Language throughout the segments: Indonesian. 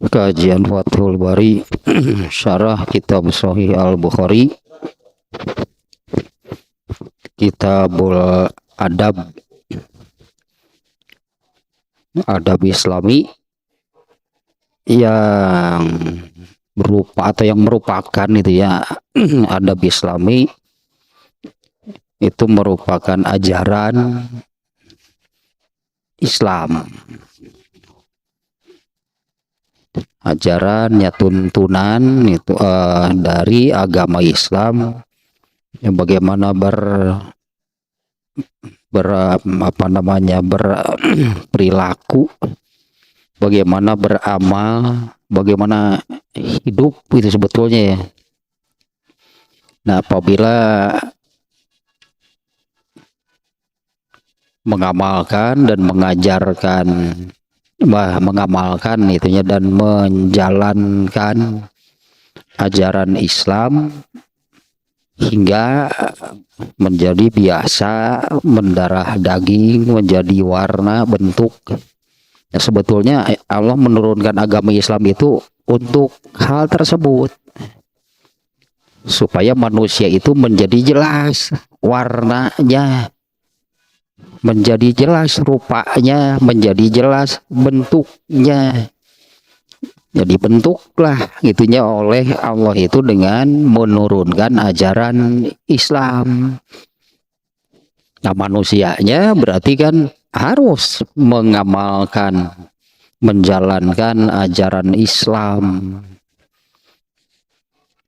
Kajian Fathul Bari Syarah Kitab Sahih Al-Bukhari, Kitabul Adab, Adab Islami, yang berupa atau yang merupakan itu ya adab Islami itu merupakan ajaran Islam, ajarannya tuntunan itu dari agama Islam yang bagaimana berperilaku, bagaimana beramal, bagaimana hidup itu sebetulnya ya. Nah, apabila mengamalkan dan mengamalkan itunya dan menjalankan ajaran Islam hingga menjadi biasa, mendarah daging, menjadi warna, bentuk. Ya, sebetulnya Allah menurunkan agama Islam itu untuk hal tersebut, supaya manusia itu menjadi jelas warnanya, menjadi jelas rupanya, menjadi jelas bentuknya. Jadi bentuklah itunya oleh Allah itu dengan menurunkan ajaran Islam. Nah, manusianya berarti kan harus mengamalkan, menjalankan ajaran Islam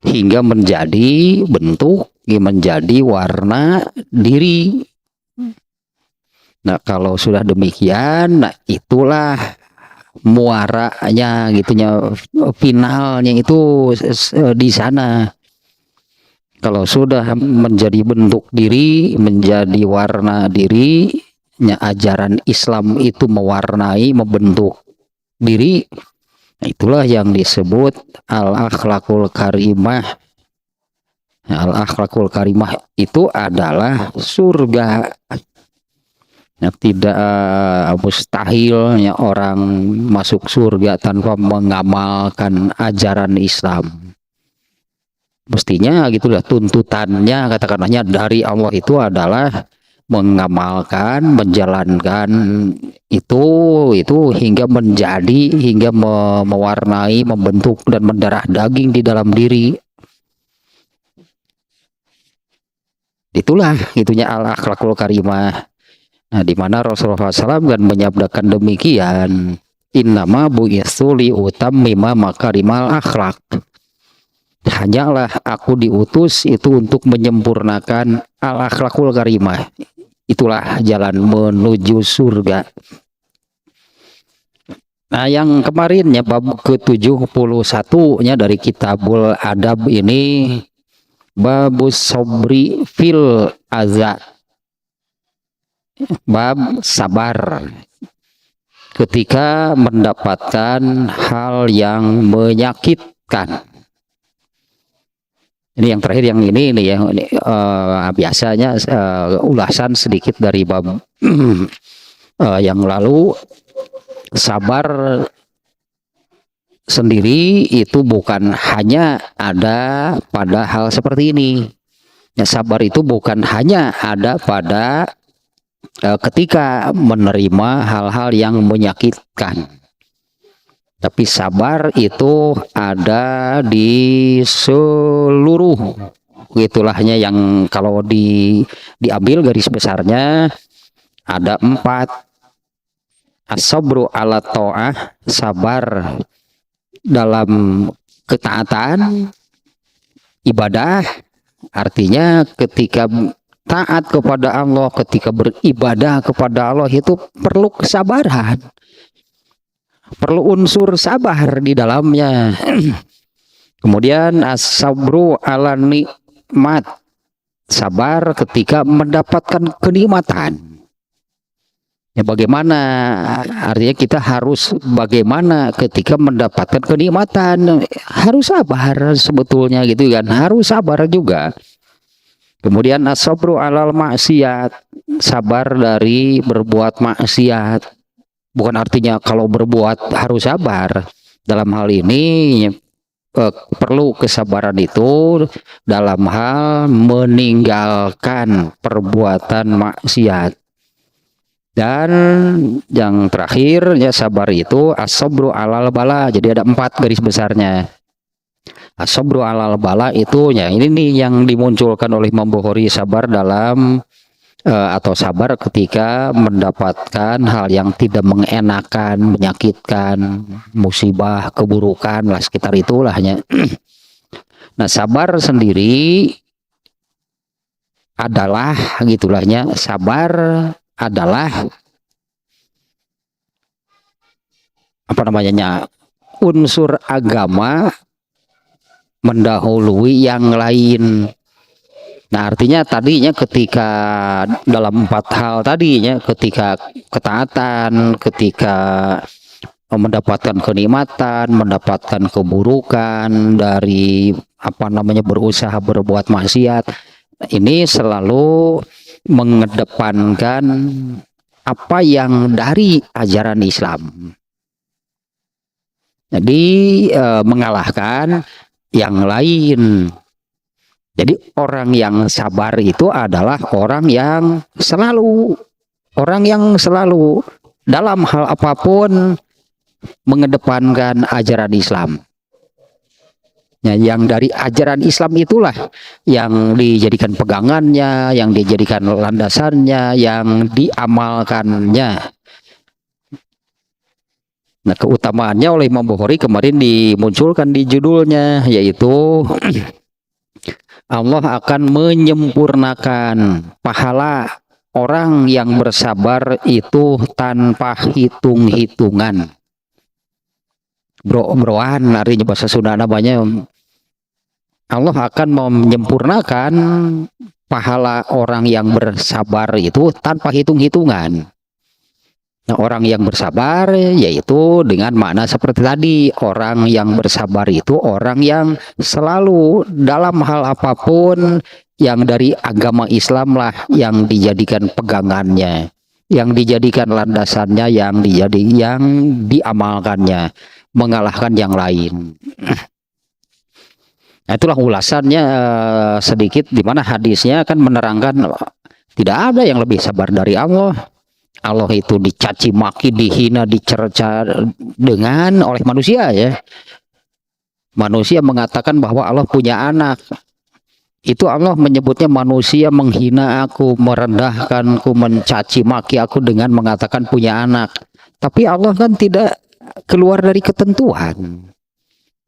hingga menjadi bentuk, menjadi warna diri. Nah, kalau sudah demikian, nah itulah muaranya gitunya, finalnya itu di sana. Kalau sudah menjadi bentuk diri, menjadi warna diri, ajaran Islam itu mewarnai, membentuk diri, itulah yang disebut al-akhlakul karimah. Al-akhlakul karimah itu adalah surga. Nah, tidak mustahilnya orang masuk surga tanpa mengamalkan ajaran Islam. Mestinya gitulah tuntutannya, katakanlah dari Allah itu adalah mengamalkan, menjalankan itu hingga menjadi, hingga mewarnai, membentuk dan mendarah daging di dalam diri. Itulah itunya al-akhlakul karimah. Nah, di mana Rasulullah SAW kan menyabdakan demikian, innama bu'itsu li utammima makarimal akhlak. Hanyalah aku diutus itu untuk menyempurnakan al-akhlakul karimah. Itulah jalan menuju surga. Nah, yang kemarinnya bab ke-71-nya dari Kitabul Adab ini, babus sobri fil azza, bab sabar ketika mendapatkan hal yang menyakitkan. Ini yang terakhir, yang ini ya, biasanya ulasan sedikit dari bab yang lalu. Sabar sendiri itu bukan hanya ada pada hal seperti ini. Ya, sabar itu bukan hanya ada pada ketika menerima hal-hal yang menyakitkan, tapi sabar itu ada di seluruh. Itulahnya yang kalau diambil garis besarnya ada 4. As-sabru ala ta'ah, sabar dalam ketaatan ibadah, artinya ketika taat kepada Allah, ketika beribadah kepada Allah itu perlu kesabaran, perlu unsur sabar di dalamnya. Kemudian as-sabru ala nikmat, sabar ketika mendapatkan kenikmatan. Ya, bagaimana artinya kita harus bagaimana ketika mendapatkan kenikmatan, harus sabar sebetulnya gitu kan, harus sabar juga. Kemudian as-sabru alal maksiat, sabar dari berbuat maksiat. Bukan artinya kalau berbuat harus sabar, Dalam hal ini perlu kesabaran itu dalam hal meninggalkan perbuatan maksiat. Dan yang terakhir ya sabar itu as-sabru alal bala. Jadi ada 4 garis besarnya. As-sabru alal bala itu ya ini nih yang dimunculkan oleh Imam Bukhari, sabar dalam atau sabar ketika mendapatkan hal yang tidak mengenakan, menyakitkan, musibah, keburukan lah sekitar itulahnya. Nah, sabar sendiri adalah gitulahnya, sabar adalah apa namanya, unsur agama mendahului yang lain. Nah, artinya tadinya ketika dalam 4 hal tadinya, ketika ketaatan, ketika mendapatkan kenikmatan, mendapatkan keburukan dari apa namanya berusaha berbuat maksiat, ini selalu mengedepankan apa yang dari ajaran Islam. Jadi mengalahkan yang lain. Jadi orang yang sabar itu adalah orang yang selalu dalam hal apapun mengedepankan ajaran Islam. Ya, yang dari ajaran Islam itulah yang dijadikan pegangannya, yang dijadikan landasannya, yang diamalkannya. Nah, keutamaannya oleh Imam Bukhari kemarin dimunculkan di judulnya, yaitu Allah akan menyempurnakan pahala orang yang bersabar itu tanpa hitung-hitungan. Broan artinya bahasa Sunda namanya, Allah akan menyempurnakan pahala orang yang bersabar itu tanpa hitung-hitungan. Nah, orang yang bersabar yaitu dengan makna seperti tadi, orang yang bersabar itu orang yang selalu dalam hal apapun yang dari agama Islam lah yang dijadikan pegangannya, yang dijadikan landasannya, yang diamalkannya, mengalahkan yang lain. Nah, itulah ulasannya sedikit, di mana hadisnya kan menerangkan tidak ada yang lebih sabar dari Allah. Allah itu dicaci maki, dihina, dicerca dengan oleh manusia ya. Manusia mengatakan bahwa Allah punya anak. Itu Allah menyebutnya manusia menghina aku, merendahkanku, mencaci maki aku dengan mengatakan punya anak. Tapi Allah kan tidak keluar dari ketentuan.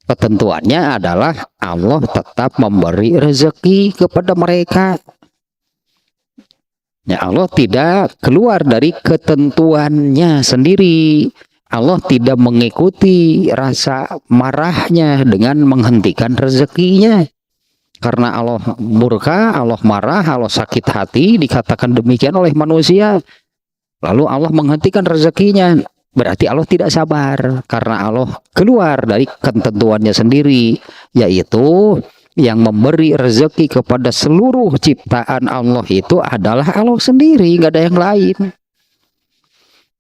Ketentuannya adalah Allah tetap memberi rezeki kepada mereka. Ya, Allah tidak keluar dari ketentuannya sendiri. Allah tidak mengikuti rasa marahnya dengan menghentikan rezekinya. Karena Allah murka, Allah marah, Allah sakit hati, dikatakan demikian oleh manusia. Lalu Allah menghentikan rezekinya. Berarti Allah tidak sabar. Karena Allah keluar dari ketentuannya sendiri. Yaitu yang memberi rezeki kepada seluruh ciptaan Allah itu adalah Allah sendiri, nggak ada yang lain.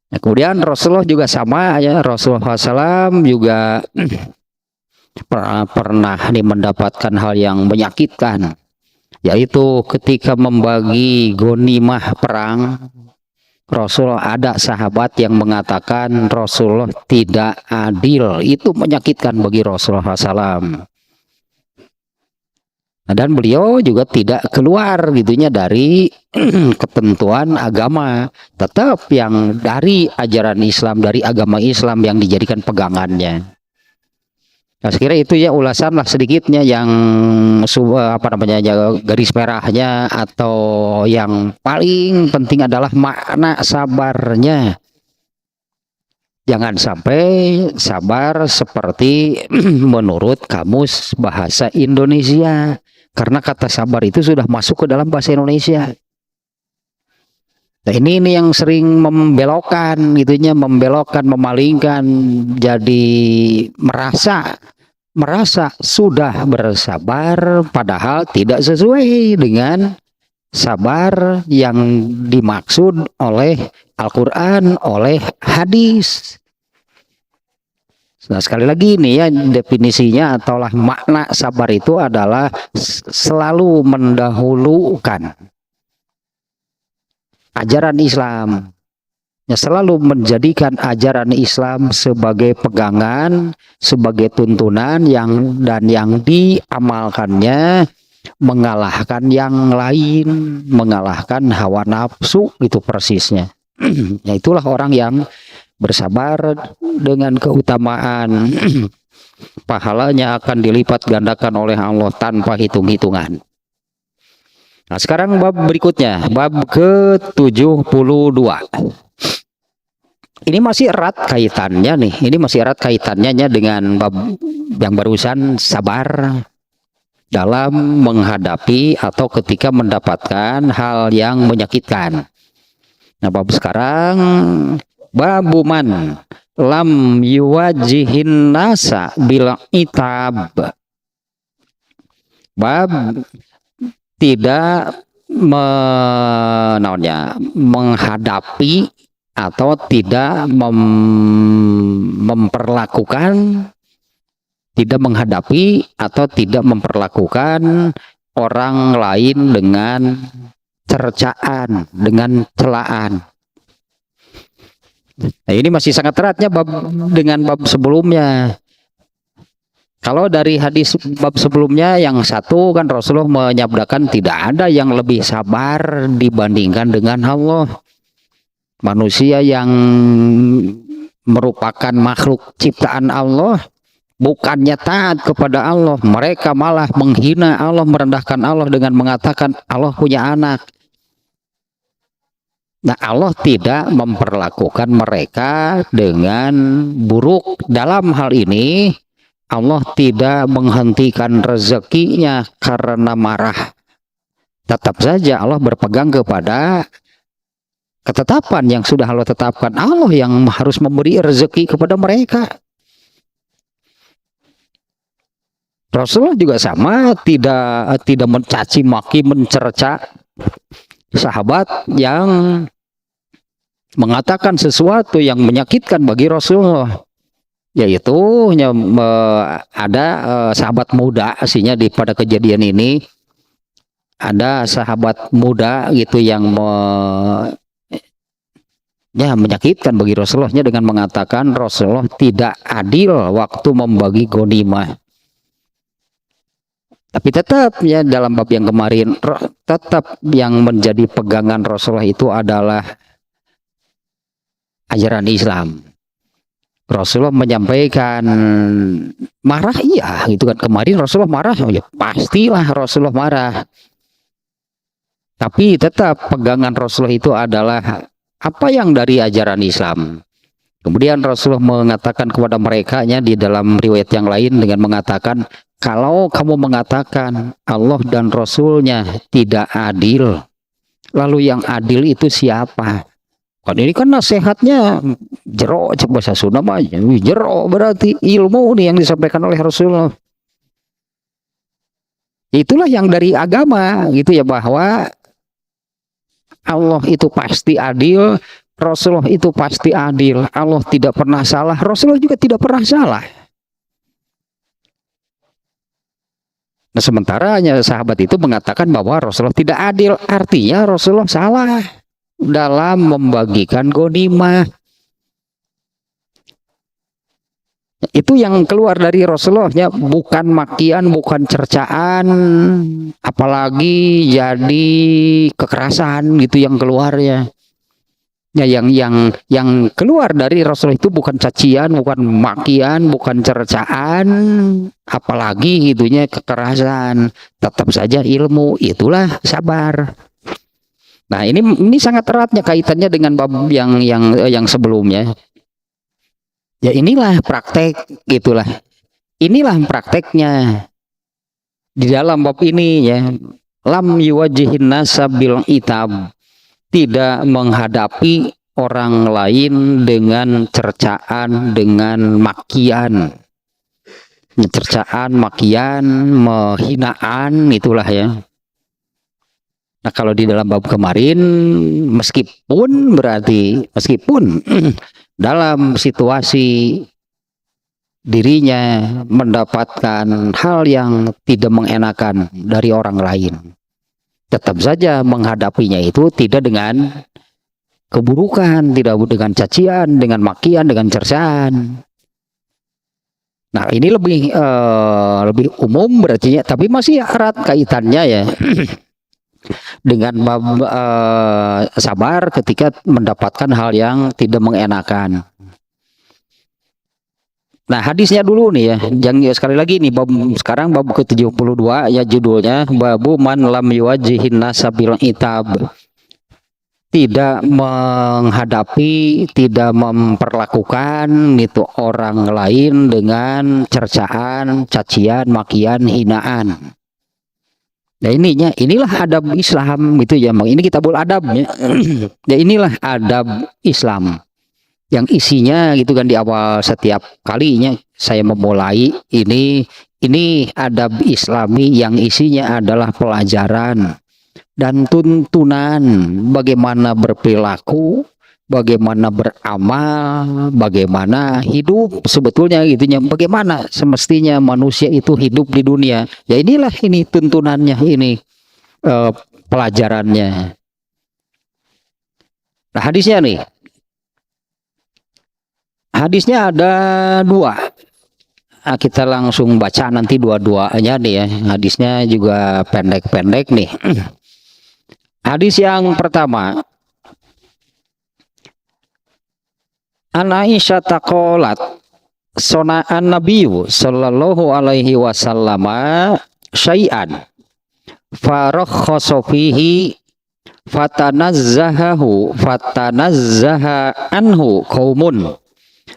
Nah, kemudian Rasulullah juga sama ya, Rasulullah SAW juga pernah mendapatkan hal yang menyakitkan, yaitu ketika membagi ghanimah perang. Rasulullah, ada sahabat yang mengatakan Rasulullah tidak adil. Itu menyakitkan bagi Rasulullah SAW. Dan beliau juga tidak keluar gitunya dari ketentuan agama, tetap yang dari ajaran Islam, dari agama Islam yang dijadikan pegangannya. Nah, sekira itu ya ulasan lah sedikitnya yang apa namanya garis merahnya, atau yang paling penting adalah makna sabarnya. Jangan sampai sabar seperti menurut Kamus Bahasa Indonesia. Karena kata sabar itu sudah masuk ke dalam bahasa Indonesia. Nah, ini yang sering membelokkan, gitunya, membelokkan, memalingkan, jadi merasa sudah bersabar, padahal tidak sesuai dengan sabar yang dimaksud oleh Al-Quran, oleh hadis. Nah, sekali lagi ini ya definisinya ataulah makna sabar itu adalah selalu mendahulukan ajaran Islam. Ya, selalu menjadikan ajaran Islam sebagai pegangan, sebagai tuntunan yang diamalkannya mengalahkan yang lain, mengalahkan hawa nafsu, itu persisnya. Ya, itulah orang yang bersabar dengan keutamaan. Pahalanya akan dilipat gandakan oleh Allah tanpa hitung-hitungan. Nah, sekarang bab berikutnya, bab ke-72. Ini masih erat kaitannya nih, ini masih erat kaitannya dengan bab yang barusan, sabar dalam menghadapi atau ketika mendapatkan hal yang menyakitkan. Nah, bab sekarang, babuman lam yuwajihin nasa bil itab. Bab tidak menghadapi atau tidak memperlakukan, tidak menghadapi atau tidak memperlakukan orang lain dengan cercaan, dengan celaan. Nah, ini masih sangat eratnya bab dengan bab sebelumnya. Kalau dari hadis bab sebelumnya yang satu kan Rasulullah menyabdakan tidak ada yang lebih sabar dibandingkan dengan Allah. Manusia yang merupakan makhluk ciptaan Allah bukannya taat kepada Allah, mereka malah menghina Allah, merendahkan Allah dengan mengatakan Allah punya anak. Nah, Allah tidak memperlakukan mereka dengan buruk. Dalam hal ini Allah tidak menghentikan rezekinya karena marah. Tetap saja Allah berpegang kepada ketetapan yang sudah Allah tetapkan. Allah yang harus memberi rezeki kepada mereka. Rasulullah juga sama, tidak mencaci maki, mencerca sahabat yang mengatakan sesuatu yang menyakitkan bagi Rasulullah. Yaitu ada sahabat muda, aslinya pada kejadian ini ada sahabat muda gitu yang menyakitkan bagi Rasulullahnya dengan mengatakan Rasulullah tidak adil waktu membagi ghanimah. Tapi tetap ya dalam bab yang kemarin tetap yang menjadi pegangan Rasulullah itu adalah ajaran Islam. Rasulullah menyampaikan marah, iya gitu kan, kemarin Rasulullah marah, ya pastilah Rasulullah marah. Tapi tetap pegangan Rasulullah itu adalah apa yang dari ajaran Islam. Kemudian Rasulullah mengatakan kepada merekanya di dalam riwayat yang lain dengan mengatakan, kalau kamu mengatakan Allah dan Rasulnya tidak adil, lalu yang adil itu siapa? Kan ini kan nasihatnya jero, bahasa Sunda mah jero, berarti ilmu nih yang disampaikan oleh Rasulullah. Itulah yang dari agama gitu ya, bahwa Allah itu pasti adil, Rasulullah itu pasti adil. Allah tidak pernah salah, Rasulullah juga tidak pernah salah. Nah, sementara sahabat itu mengatakan bahwa Rasulullah tidak adil, artinya Rasulullah salah dalam membagikan ghanimah. Itu yang keluar dari Rasulullah ya, bukan makian, bukan cercaan, apalagi jadi kekerasan gitu yang keluar ya. Ya, yang keluar dari Rasulullah itu bukan cacian, bukan makian, bukan cercaan, apalagi gitunya kekerasan. Tetap saja ilmu, itulah sabar. Nah, ini sangat eratnya kaitannya dengan bab yang sebelumnya. Ya, inilah praktek gitulah. Inilah prakteknya di dalam bab ini ya. Lam yuwajihin nasa bil itab. Tidak menghadapi orang lain dengan cercaan, dengan makian. Cercaan, makian, menghinaan, itulah ya. Nah, kalau di dalam bab kemarin, meskipun dalam situasi dirinya mendapatkan hal yang tidak mengenakan dari orang lain, tetap saja menghadapinya itu tidak dengan keburukan, tidak dengan cacian, dengan makian, dengan cercaan. Nah, ini lebih umum berarti ya, tapi masih erat kaitannya ya dengan sabar ketika mendapatkan hal yang tidak mengenakan. Nah, hadisnya dulu nih ya. Jangan sekali lagi nih sekarang bab ke-72 ya, judulnya babu man lam yuwajjihin nasabil itab. Tidak menghadapi, tidak memperlakukan itu orang lain dengan cercaan, cacian, makian, hinaan. Nah, inilah adab Islam gitu ya, Bang. Ini kitabul adabnya. Ya, inilah adab Islam yang isinya gitu kan, di awal setiap kalinya saya memulai ini adab Islami yang isinya adalah pelajaran dan tuntunan bagaimana berperilaku, bagaimana beramal, bagaimana hidup sebetulnya gitunya, bagaimana semestinya manusia itu hidup di dunia. Ya, inilah ini tuntunannya, ini pelajarannya. Nah, hadisnya nih. Hadisnya ada 2. Nah, kita langsung baca nanti dua-duanya nih ya. Hadisnya juga pendek-pendek nih. Hadis yang pertama, An Aisyah taqolat sona'an nabiyyu sallallahu alaihi wasallam syai'an farakhasa fihi fatanazzaha anhu qaumun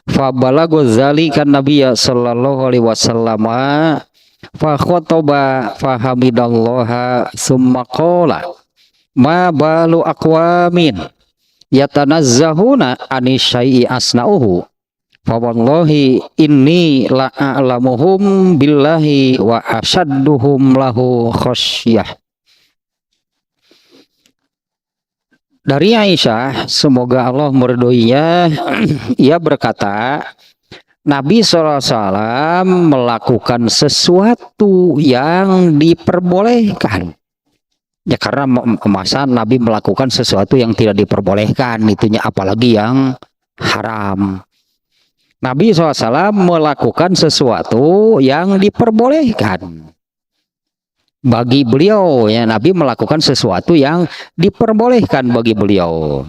fabalagu dzalika nabiyya sallallahu alaihi wasallam fa khotaba fahamidallaha summa qala ma balu aqwamin yatanazzahuna ani syai'i asna'uhu fa wallahi inni la a'lamuhum billahi wa asyadduhum lahu khasyah. Dari Aisyah, semoga Allah meridhoinya, ia berkata, Nabi SAW melakukan sesuatu yang diperbolehkan. Ya, karena masa Nabi melakukan sesuatu yang tidak diperbolehkan, itunya apalagi yang haram. Nabi SAW melakukan sesuatu yang diperbolehkan. Bagi beliau ya, Nabi melakukan sesuatu yang diperbolehkan bagi beliau.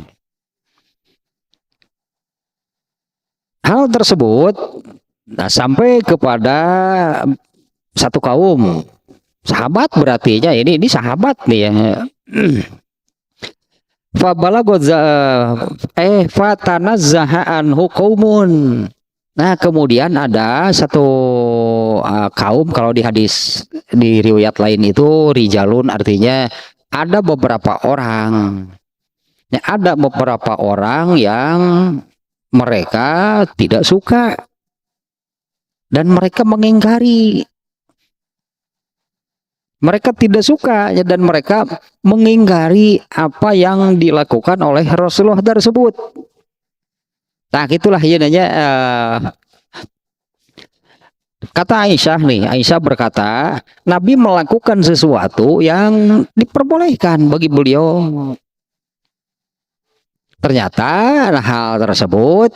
Hal tersebut sampai kepada satu kaum sahabat, berarti ya ini sahabat nih ya. Fatanazzaha anhu qaumun. Nah, kemudian ada satu kaum, kalau di hadis di riwayat lain itu rijalun, artinya ada beberapa orang. Ya, ada beberapa orang yang mereka tidak suka dan mereka mengingkari. Mereka tidak suka ya, dan mereka mengingkari apa yang dilakukan oleh Rasulullah tersebut. Nah, itulah ya kata Aisyah nih. Aisyah berkata, Nabi melakukan sesuatu yang diperbolehkan bagi beliau. Ternyata hal tersebut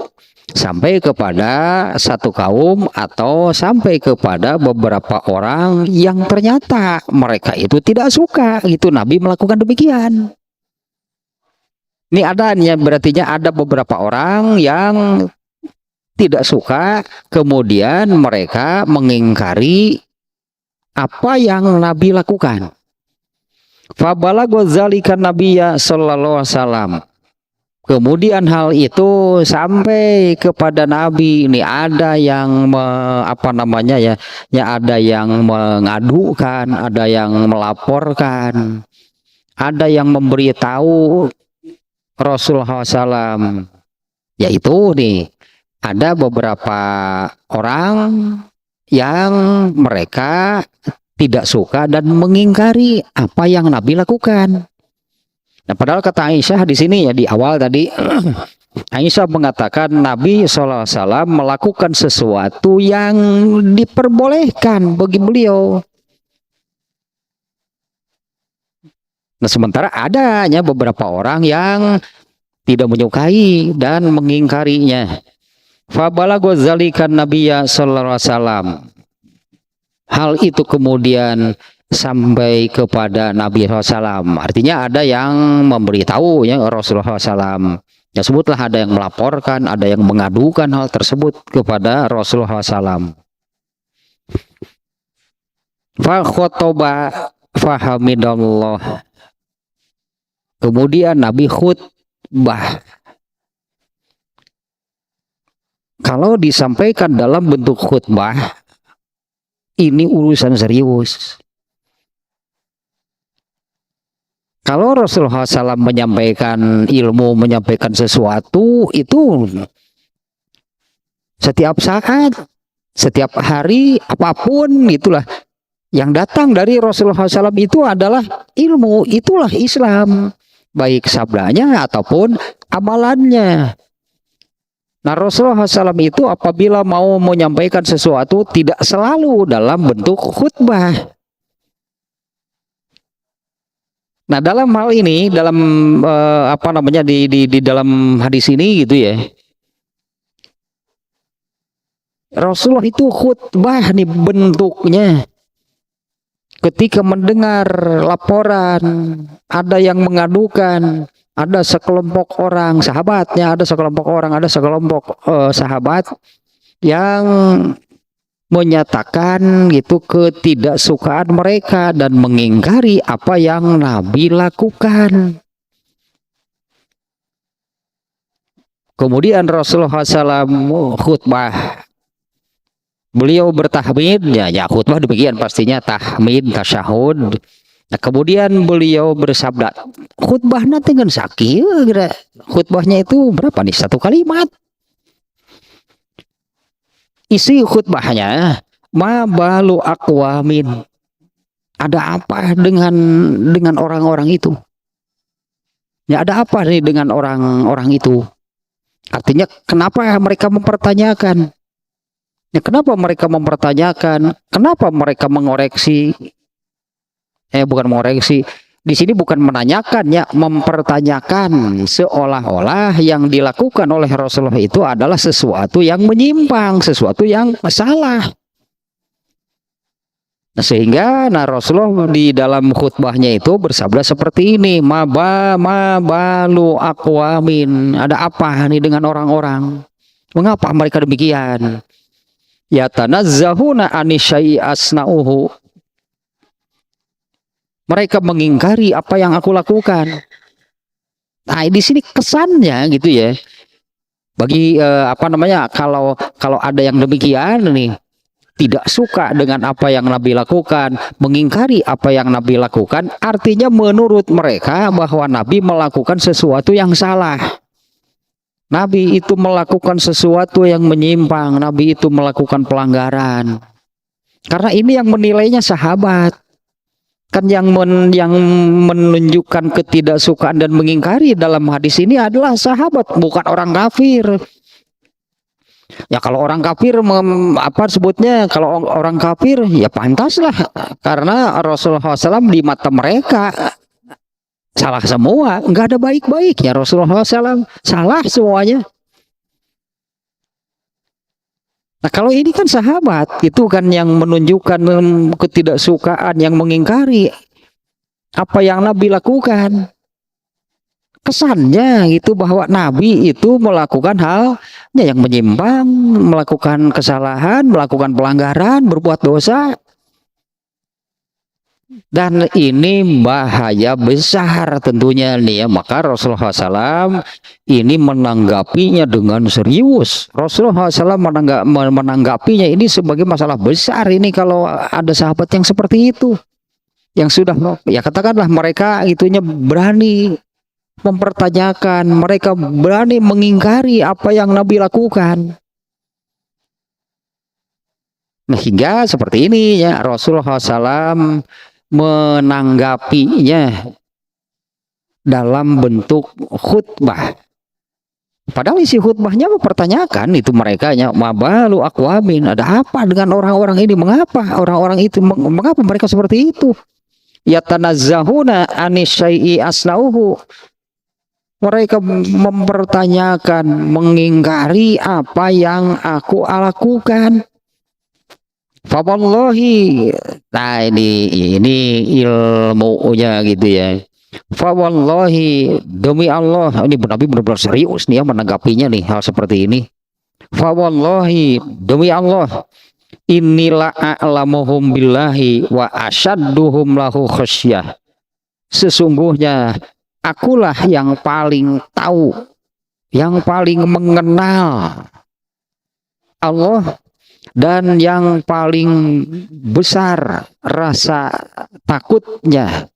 sampai kepada satu kaum atau sampai kepada beberapa orang yang ternyata mereka itu tidak suka gitu Nabi melakukan demikian. Ini adanya, berartinya ada beberapa orang yang tidak suka, kemudian mereka mengingkari apa yang Nabi lakukan. Fabalagha dzalika nabiyya sallallahu alaihi wasallam. Kemudian hal itu sampai kepada Nabi. Ini ada yang ada yang mengadukan, ada yang melaporkan, ada yang memberitahu Rasulullah SAW, yaitu nih ada beberapa orang yang mereka tidak suka dan mengingkari apa yang Nabi lakukan. Nah, padahal kata Aisyah di sini ya di awal tadi Aisyah mengatakan Nabi SAW melakukan sesuatu yang diperbolehkan bagi beliau. Nah, sementara adanya beberapa orang yang tidak menyukai dan mengingkarinya. Fabalagha dzalika Nabiyya sallallahu alaihi wasallam. Hal itu kemudian sampai kepada Nabi SAW. Artinya ada yang memberitahu ya Rasulullah SAW. Ya sebutlah ada yang melaporkan, ada yang mengadukan hal tersebut kepada Rasulullah SAW. Fa khotoba fahamidallah. Kemudian Nabi khutbah. Kalau disampaikan dalam bentuk khutbah, ini urusan serius. Kalau Rasulullah SAW menyampaikan ilmu, menyampaikan sesuatu, itu setiap saat, setiap hari, apapun itulah yang datang dari Rasulullah SAW itu adalah ilmu, itulah Islam, baik sabdanya ataupun amalannya. Nah, Rasulullah SAW itu apabila mau menyampaikan sesuatu tidak selalu dalam bentuk khutbah. Nah, dalam hal ini, dalam di dalam hadis ini gitu ya, Rasulullah itu khutbah nih bentuknya. Ketika mendengar laporan, ada yang mengadukan, ada sekelompok orang, sahabatnya, ada sekelompok orang, ada sekelompok sahabat yang menyatakan gitu ketidaksukaan mereka dan mengingkari apa yang Nabi lakukan. Kemudian Rasulullah SAW khutbah. Beliau bertahmid, ya khutbah demikian pastinya, tahmid, tasyahud. Nah, kemudian beliau bersabda, khutbah nanti kan sakit, khutbahnya itu berapa nih? 1 kalimat. Isi khutbahnya, ma balu aqwamin. Ada apa dengan orang-orang itu? Ya ada apa nih dengan orang-orang itu? Artinya kenapa mereka mempertanyakan? Ya, kenapa mereka mempertanyakan? Kenapa mereka mengoreksi? Bukan mengoreksi. Di sini bukan menanyakan, ya, mempertanyakan, seolah-olah yang dilakukan oleh Rasulullah itu adalah sesuatu yang menyimpang, sesuatu yang salah. Nah, sehingga Rasulullah di dalam khutbahnya itu bersabda seperti ini, ma balu aqwamin. Ada apa nih dengan orang-orang? Mengapa mereka demikian? Ya tanazzahuna anisyai asna'uhu. Mereka mengingkari apa yang aku lakukan. Nah, di sini kesannya gitu ya. Bagi kalau ada yang demikian nih, tidak suka dengan apa yang Nabi lakukan, mengingkari apa yang Nabi lakukan, artinya menurut mereka bahwa Nabi melakukan sesuatu yang salah. Nabi itu melakukan sesuatu yang menyimpang, Nabi itu melakukan pelanggaran. Karena ini yang menilainya sahabat. Kan yang menunjukkan ketidaksukaan dan mengingkari dalam hadis ini adalah sahabat, bukan orang kafir. Ya kalau orang kafir kalau orang kafir ya pantaslah, karena Rasulullah SAW di mata mereka salah semua, nggak ada baik-baiknya. Rasulullah SAW salah semuanya. Nah, kalau ini kan sahabat, itu kan yang menunjukkan ketidaksukaan, yang mengingkari apa yang Nabi lakukan. Kesannya itu bahwa Nabi itu melakukan halnya yang menyimpang, melakukan kesalahan, melakukan pelanggaran, berbuat dosa. Dan ini bahaya besar tentunya nih ya. Maka Rasulullah SAW ini menanggapinya dengan serius. Rasulullah SAW menanggapinya ini sebagai masalah besar ini kalau ada sahabat yang seperti itu, yang sudah ya katakanlah mereka itunya berani mempertanyakan, mereka berani mengingkari apa yang Nabi lakukan. Nah, hingga seperti ini ya, Rasulullah SAW menanggapinya dalam bentuk khutbah. Padahal isi khutbahnya mempertanyakan itu mereka nya, mabalu aqwamin, ada apa dengan orang-orang ini, mengapa orang-orang itu mengapa mereka seperti itu, yatanazzahuna anisyai'i asnauhu, mereka mempertanyakan, mengingkari apa yang aku lakukan. Fawallahi, nah ini ilmunya gitu ya. Fawallahi, demi Allah, ini Nabi benar-benar serius nih ya menanggapinya nih hal seperti ini. Fawallahi, demi Allah, inilah a'lamuhum billahi wa asyadduhum lahu khasyah. Sesungguhnya akulah yang paling tahu, yang paling mengenal Allah, dan yang paling besar rasa takutnya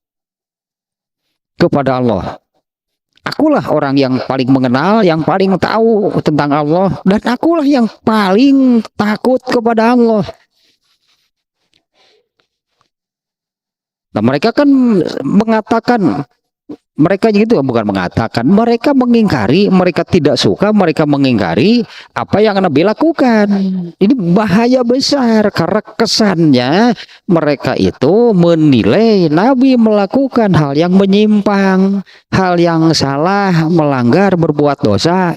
kepada Allah. Akulah orang yang paling mengenal, yang paling tahu tentang Allah, dan akulah yang paling takut kepada Allah. Nah, mereka kan mengatakan, mereka gitu, bukan mengatakan, mereka mengingkari, mereka tidak suka, mereka mengingkari apa yang Nabi lakukan. Ini bahaya besar karena kesannya mereka itu menilai Nabi melakukan hal yang menyimpang, hal yang salah, melanggar, berbuat dosa.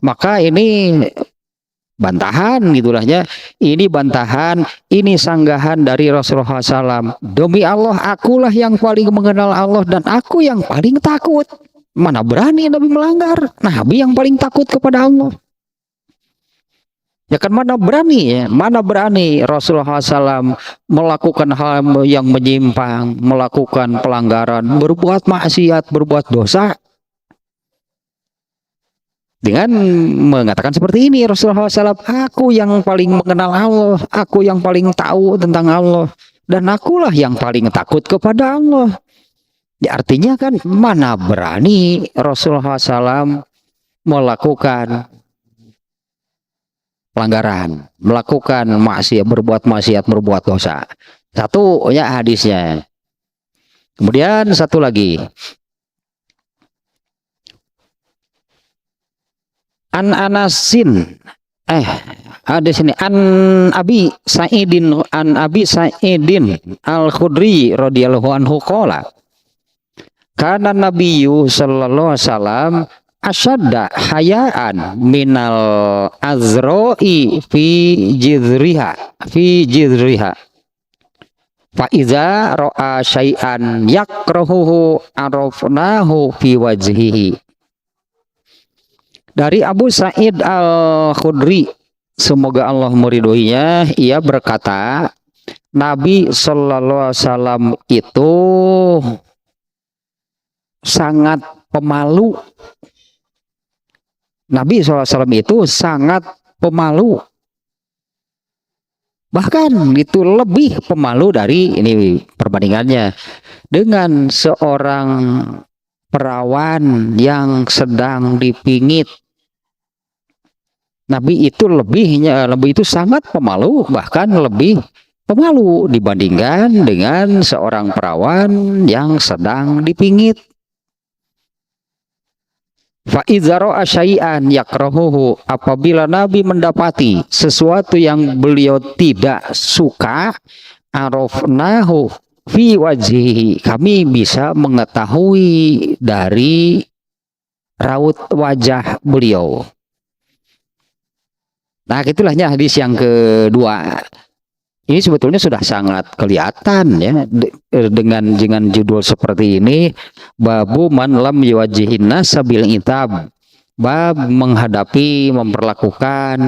Maka ini bantahan gitulah ya, ini bantahan, ini sanggahan dari Rasulullah SAW. Demi Allah, akulah yang paling mengenal Allah dan aku yang paling takut. Mana berani Nabi melanggar, Nabi yang paling takut kepada Allah. Ya kan, mana berani Rasulullah SAW melakukan hal yang menyimpang, melakukan pelanggaran, berbuat maksiat, berbuat dosa, dengan mengatakan seperti ini. Rasulullah SAW, aku yang paling mengenal Allah, aku yang paling tahu tentang Allah, dan akulah yang paling takut kepada Allah. Ya, artinya kan mana berani Rasulullah SAW melakukan pelanggaran, melakukan maksiat, berbuat dosa. Satu ya hadisnya. Kemudian satu lagi, an Anasin, ada sini, an Abi Sa'idin Al Khudri radhiyallahu anhu qala, kana Nabiyyu sallallahu alaihi wasallam asyadda hayaan minal azra'i fi jidriha fa iza ra'a syai'an yakrahuhu arafnahu fi wajhihi. Dari Abu Sa'id Al-Khudri, semoga Allah meridhoinya, ia berkata, Nabi Sallallahu Alaihi Wasallam itu sangat pemalu. Nabi SAW itu sangat pemalu. Bahkan itu lebih pemalu dari, ini perbandingannya, dengan seorang perawan yang sedang dipingit. Nabi itu lebih itu sangat pemalu, bahkan lebih pemalu dibandingkan dengan seorang perawan yang sedang dipingit. Fa idza ra'a syai'an yakrahuhu, apabila Nabi mendapati sesuatu yang beliau tidak suka, arafnahu fi wajhihi, kami bisa mengetahui dari raut wajah beliau. Nah, itulahnya hadis yang kedua. Ini sebetulnya sudah sangat kelihatan ya, dengan judul seperti ini, babu man lam yuwajjihin nas bil itab, bab menghadapi, memperlakukan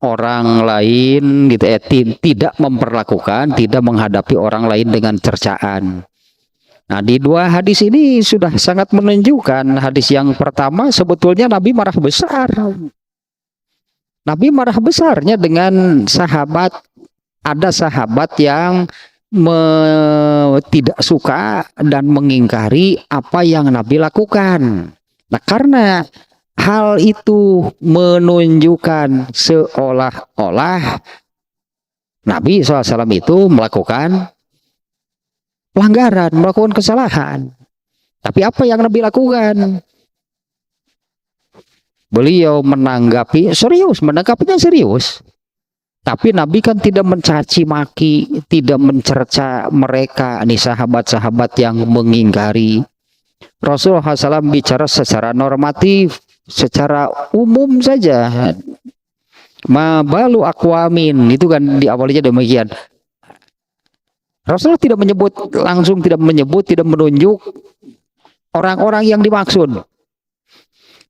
orang lain gitu ya, tidak menghadapi orang lain dengan cercaan. Nah, di dua hadis ini sudah sangat menunjukkan. Hadis yang pertama sebetulnya Nabi marah besar. Nabi marah besarnya dengan sahabat. Ada sahabat yang tidak suka dan mengingkari apa yang Nabi lakukan. Nah, karena hal itu menunjukkan seolah-olah Nabi SAW itu melakukan pelanggaran, melakukan kesalahan. Tapi apa yang Nabi lakukan? Beliau menanggapinya serius. Tapi Nabi kan tidak mencaci maki, tidak mencerca mereka, nih sahabat-sahabat yang mengingkari. Rasulullah SAW bicara secara normatif, secara umum saja. Ma balu aqwamin, itu kan diawalinya demikian. Rasulullah tidak menyebut, tidak menunjuk orang-orang yang dimaksud.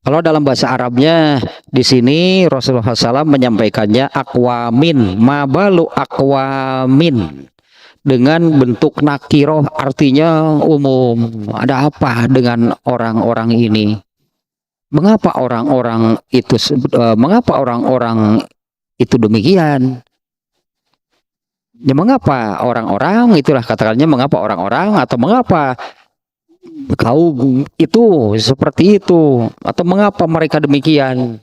Kalau dalam bahasa Arabnya di sini Rasulullah SAW menyampaikannya aqwamin, mabalu aqwamin, dengan bentuk nakiroh, artinya umum. Ada apa dengan orang-orang ini? Mengapa orang-orang itu demikian? Ya, mengapa orang-orang, itulah katakannya, mengapa orang-orang atau mengapa kaum itu seperti itu, atau mengapa mereka demikian,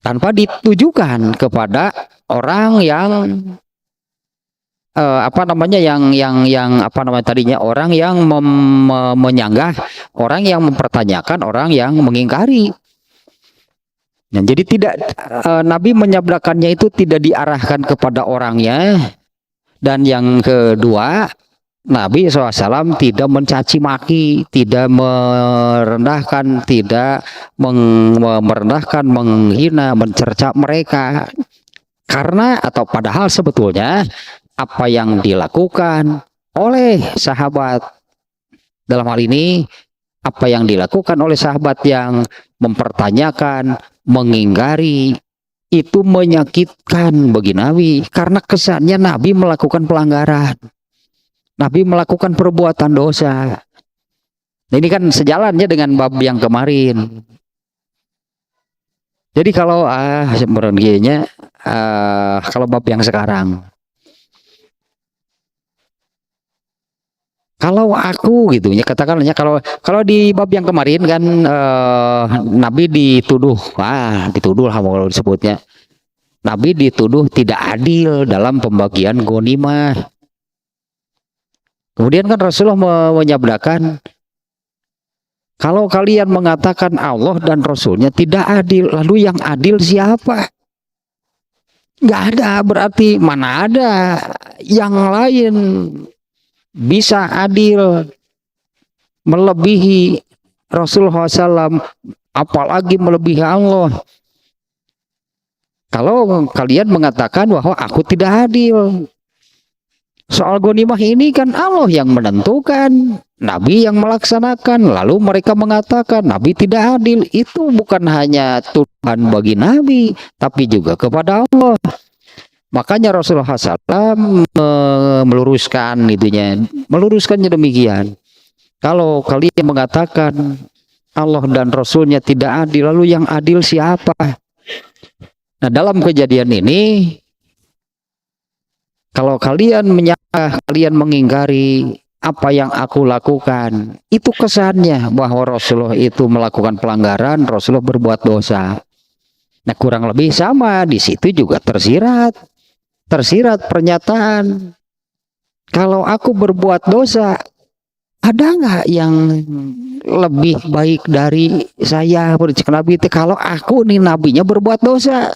tanpa ditujukan kepada orang yang orang yang menyanggah, orang yang mempertanyakan, orang yang mengingkari. Nah, jadi tidak Nabi menyabdakannya itu tidak diarahkan kepada orangnya. Dan yang kedua, Nabi SAW tidak mencaci maki, tidak merendahkan, tidak merendahkan, menghina, mencerca mereka. Karena atau padahal sebetulnya apa yang dilakukan oleh sahabat, dalam hal ini apa yang dilakukan oleh sahabat yang mempertanyakan, mengingkari, itu menyakitkan bagi Nabi. Karena kesannya Nabi melakukan pelanggaran, Nabi melakukan perbuatan dosa. Nah, ini kan sejalannya dengan bab yang kemarin. Jadi kalau kalau bab yang sekarang, kalau aku gitu ya, katakanlah kalau di bab yang kemarin kan Nabi dituduh lah kalau disebutnya, Nabi dituduh tidak adil dalam pembagian ghanimah. Kemudian kan Rasulullah menyabdakan, kalau kalian mengatakan Allah dan Rasulnya tidak adil, lalu yang adil siapa? Nggak ada, berarti mana ada yang lain bisa adil melebihi Rasulullah SAW, apalagi melebihi Allah. Kalau kalian mengatakan bahwa aku tidak adil, soal ghanimah ini kan Allah yang menentukan, Nabi yang melaksanakan, lalu mereka mengatakan Nabi tidak adil, itu bukan hanya tuduhan bagi Nabi, tapi juga kepada Allah. Makanya Rasulullah SAW meluruskannya demikian. Kalau kalian mengatakan Allah dan Rasulnya tidak adil, lalu yang adil siapa? Nah, dalam kejadian ini, kalau kalian menyangka, kalian mengingkari apa yang aku lakukan, itu kesannya bahwa Rasulullah itu melakukan pelanggaran, Rasulullah berbuat dosa. Nah, kurang lebih sama di situ juga tersirat pernyataan, kalau aku berbuat dosa, ada nggak yang lebih baik dari saya? Nabi itu, kalau aku nih nabinya berbuat dosa,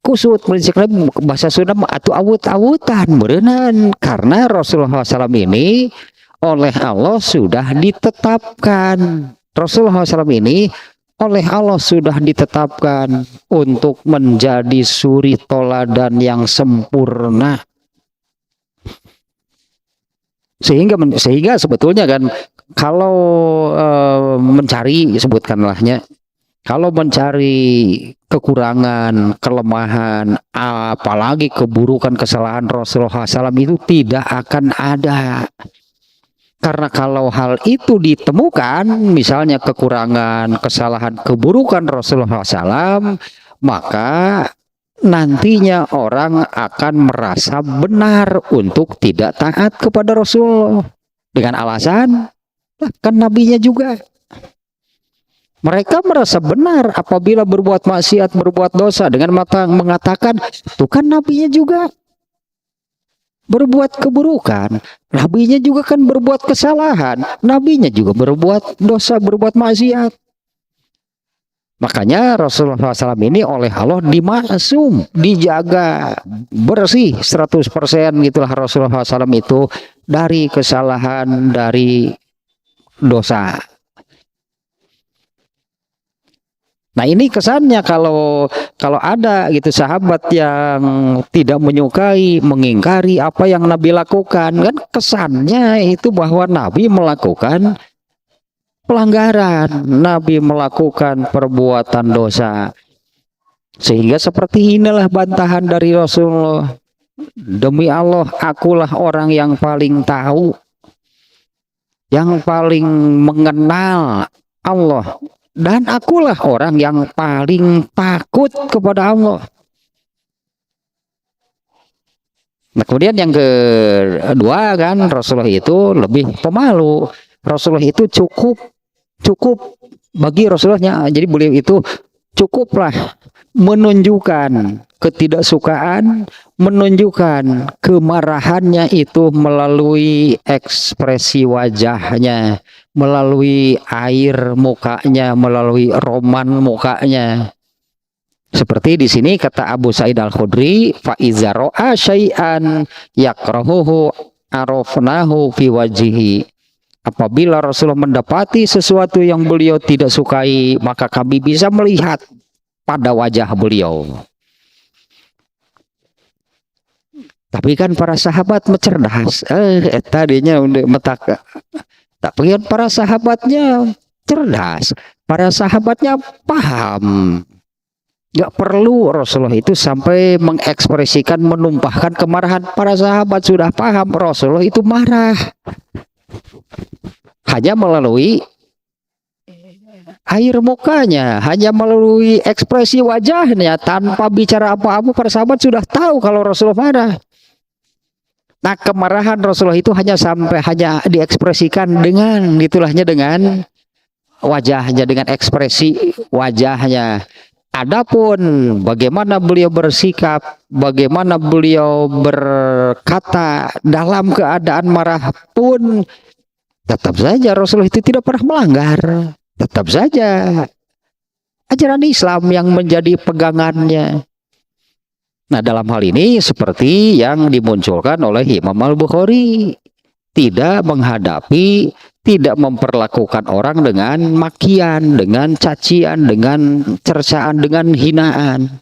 kusut bahasa Sunda atau awut-awutan berenang, karena Rasulullah SAW ini oleh Allah sudah ditetapkan. Rasulullah SAW ini oleh Allah sudah ditetapkan untuk menjadi suri toladan yang sempurna. Sehingga sebetulnya kan kalau mencari, sebutkanlahnya, kalau mencari kekurangan, kelemahan, apalagi keburukan, kesalahan Rasulullah SAW itu tidak akan ada. Karena kalau hal itu ditemukan, misalnya kekurangan, kesalahan, keburukan Rasulullah SAW, maka nantinya orang akan merasa benar untuk tidak taat kepada Rasulullah. Dengan alasan, kan nabinya juga. Mereka merasa benar apabila berbuat maksiat, berbuat dosa, dengan mengatakan, itu kan nabinya juga. berbuat keburukan. Nabinya juga kan berbuat kesalahan. Nabinya juga berbuat dosa, berbuat maksiat. Makanya Rasulullah SAW ini oleh Allah dimaksum, dijaga bersih 100% gitulah Rasulullah SAW itu dari kesalahan, dari dosa. Nah ini kesannya kalau ada gitu sahabat yang tidak menyukai, mengingkari apa yang Nabi lakukan, kan kesannya itu bahwa Nabi melakukan pelanggaran, Nabi melakukan perbuatan dosa. Sehingga seperti inilah bantahan dari Rasulullah. Demi Allah, akulah orang yang paling tahu, yang paling mengenal Allah. Dan akulah orang yang paling takut kepada Allah. Nah kemudian yang kedua kan Rasulullah itu lebih pemalu. Rasulullah itu cukup bagi Rasulullahnya. Jadi beliau itu cukuplah menunjukkan ketidaksukaan, menunjukkan kemarahannya itu melalui ekspresi wajahnya, melalui air mukanya, melalui roman mukanya. Seperti di sini kata Abu Sa'id Al-Khudri, fa iza ra'a syai'an yakrahuhu arafnahu fi wajhihi. Apabila Rasulullah mendapati sesuatu yang beliau tidak sukai, maka kami bisa melihat pada wajah beliau. Tapi kan para sahabat cerdas. Tadinya udah metak. Tapi kan para sahabatnya cerdas. Para sahabatnya paham. Gak perlu Rasulullah itu sampai mengekspresikan, menumpahkan kemarahan. Para sahabat sudah paham Rasulullah itu marah. Hanya melalui air mukanya, hanya melalui ekspresi wajahnya, tanpa bicara apa-apa, para sahabat sudah tahu kalau Rasulullah marah. Nah kemarahan Rasulullah itu hanya diekspresikan dengan itulahnya, dengan wajahnya, dengan ekspresi wajahnya. Adapun bagaimana beliau bersikap, bagaimana beliau berkata dalam keadaan marah pun, tetap saja Rasulullah itu tidak pernah melanggar. Tetap saja ajaran Islam yang menjadi pegangannya. Nah dalam hal ini seperti yang dimunculkan oleh Imam Al-Bukhari, tidak menghadapi, tidak memperlakukan orang dengan makian, dengan cacian, dengan cercaan, dengan hinaan.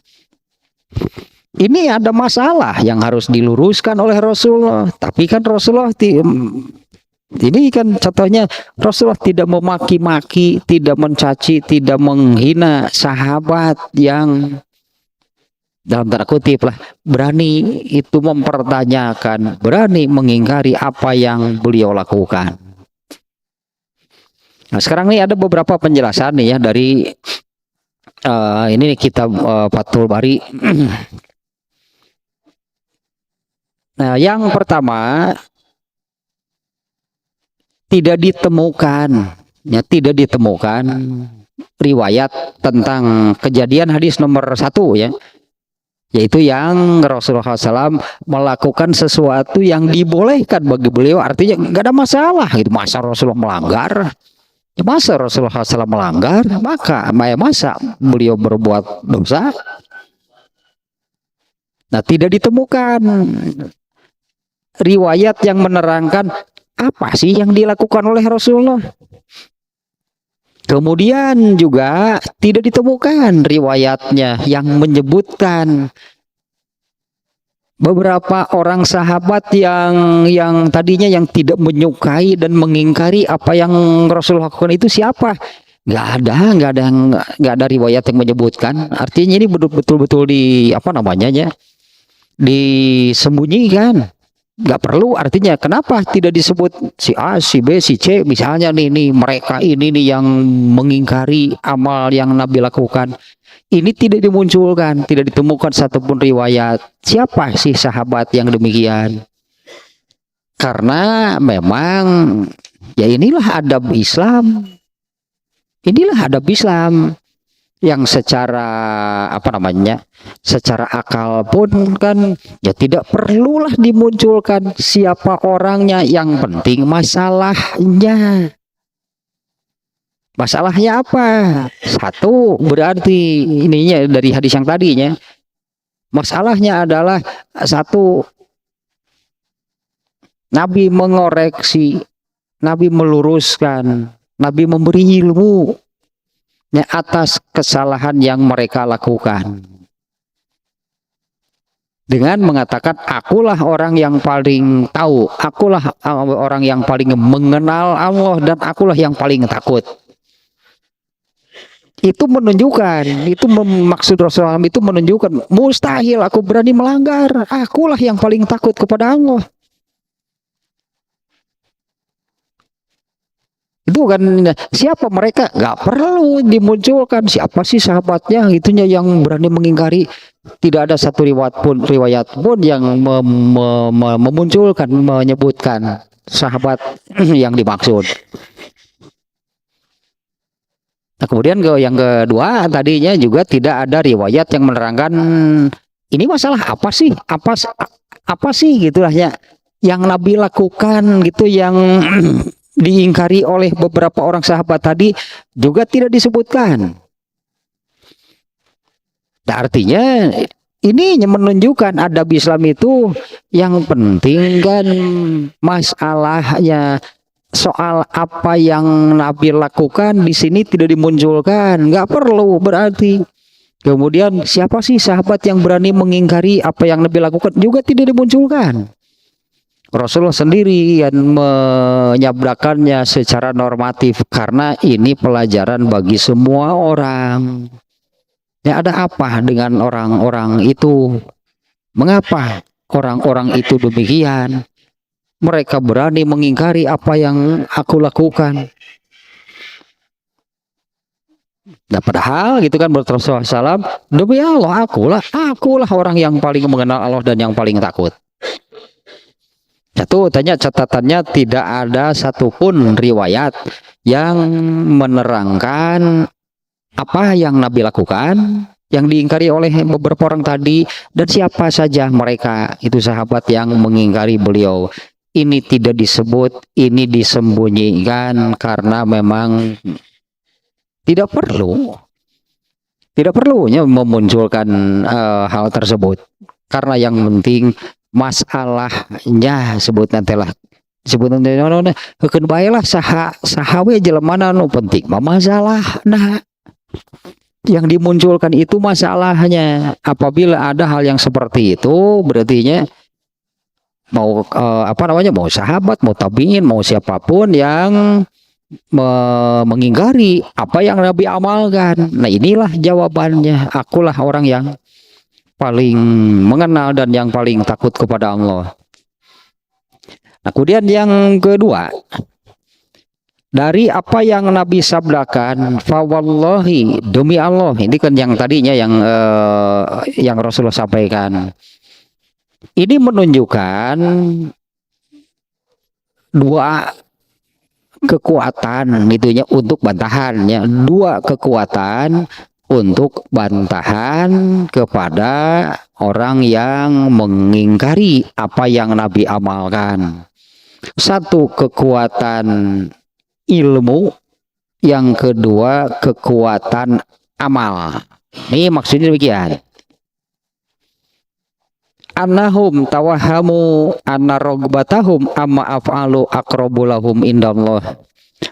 Ini ada masalah yang harus diluruskan oleh Rasulullah. Tapi kan Rasulullah ini kan contohnya, Rasulullah tidak memaki-maki, tidak mencaci, tidak menghina sahabat yang dalam tanda kutip lah berani itu mempertanyakan, berani mengingkari apa yang beliau lakukan. Nah sekarang nih ada beberapa penjelasan nih ya dari ini nih kitab Fathul Bari. Nah yang pertama, tidak ditemukan riwayat tentang kejadian hadis nomor 1 ya, yaitu yang Rasulullah SAW melakukan sesuatu yang dibolehkan bagi beliau, artinya nggak ada masalah gitu. Masa Rasulullah melanggar? Ya, masa Rasulullah SAW melanggar? Masa beliau berbuat dosa? Nah tidak ditemukan riwayat yang menerangkan apa sih yang dilakukan oleh Rasulullah. Kemudian juga tidak ditemukan riwayatnya yang menyebutkan beberapa orang sahabat yang tadinya yang tidak menyukai dan mengingkari apa yang Rasulullah lakukan itu siapa. Nggak ada riwayat yang menyebutkan. Artinya ini betul-betul disembunyikan. Nggak perlu, artinya kenapa tidak disebut si A, si B, si C misalnya nih mereka ini nih yang mengingkari amal yang Nabi lakukan. Ini tidak dimunculkan, tidak ditemukan satupun riwayat siapa sih sahabat yang demikian. Karena memang ya inilah adab Islam. Inilah adab Islam. yang secara apa namanya, secara akal pun kan ya tidak perlulah dimunculkan siapa orangnya, yang penting masalahnya. Masalahnya apa? Satu, berarti ininya dari hadis yang tadinya, masalahnya adalah satu, Nabi mengoreksi, Nabi meluruskan, Nabi memberi ilmu atas kesalahan yang mereka lakukan dengan mengatakan akulah orang yang paling tahu, akulah orang yang paling mengenal Allah, dan akulah yang paling takut. Itu menunjukkan, itu maksud Rasulullah itu menunjukkan mustahil aku berani melanggar, akulah yang paling takut kepada Allah. Itu kan siapa mereka, nggak perlu dimunculkan siapa sih sahabatnya itunya yang berani mengingkari. Tidak ada satu riwayat pun yang memunculkan, menyebutkan sahabat yang dimaksud. Nah, kemudian yang kedua, tadinya juga tidak ada riwayat yang menerangkan ini masalah apa sih, apa sih gitulah ya yang Nabi lakukan gitu, yang diingkari oleh beberapa orang sahabat tadi juga tidak disebutkan. Nah, artinya ini menunjukkan adab Islam itu yang penting kan masalahnya, soal apa yang Nabi lakukan di sini tidak dimunculkan, nggak perlu berarti. Kemudian siapa sih sahabat yang berani mengingkari apa yang Nabi lakukan juga tidak dimunculkan. Rasulullah sendiri yang menyabdakannya secara normatif karena ini pelajaran bagi semua orang. Ya, ada apa dengan orang-orang itu? Mengapa orang-orang itu demikian? Mereka berani mengingkari apa yang aku lakukan. Nah, padahal gitu kan Rasulullah SAW, demi Allah akulah orang yang paling mengenal Allah dan yang paling takut. Satu, tanya catatannya tidak ada satupun riwayat yang menerangkan apa yang Nabi lakukan, yang diingkari oleh beberapa orang tadi, dan siapa saja mereka itu sahabat yang mengingkari beliau. Ini tidak disebut, ini disembunyikan karena memang tidak perlunya memunculkan hal tersebut, karena yang penting masalahnya sebutnya telah sebutnya hekeun bae lah sahawe jelemana nu penting masalah. Nah, yang dimunculkan itu masalahnya. Apabila ada hal yang seperti itu, berartinya mau mau sahabat, mau tabiin, mau siapapun yang mengingkari apa yang Nabi amalkan. Nah, inilah jawabannya, akulah orang yang paling mengenal dan yang paling takut kepada Allah. Nah, kemudian yang kedua, dari apa yang Nabi sabdakan, fa wallahi, demi Allah, ini kan yang tadinya yang Rasulullah sampaikan. Ini menunjukkan dua kekuatan itunya untuk bantahannya, dua kekuatan untuk bantahan kepada orang yang mengingkari apa yang Nabi amalkan. Satu, kekuatan ilmu, yang kedua kekuatan amal. Ini maksudnya demikian. Annahum tawahamu anna rogbatahum amma af'alu aqrabu lahum indallah.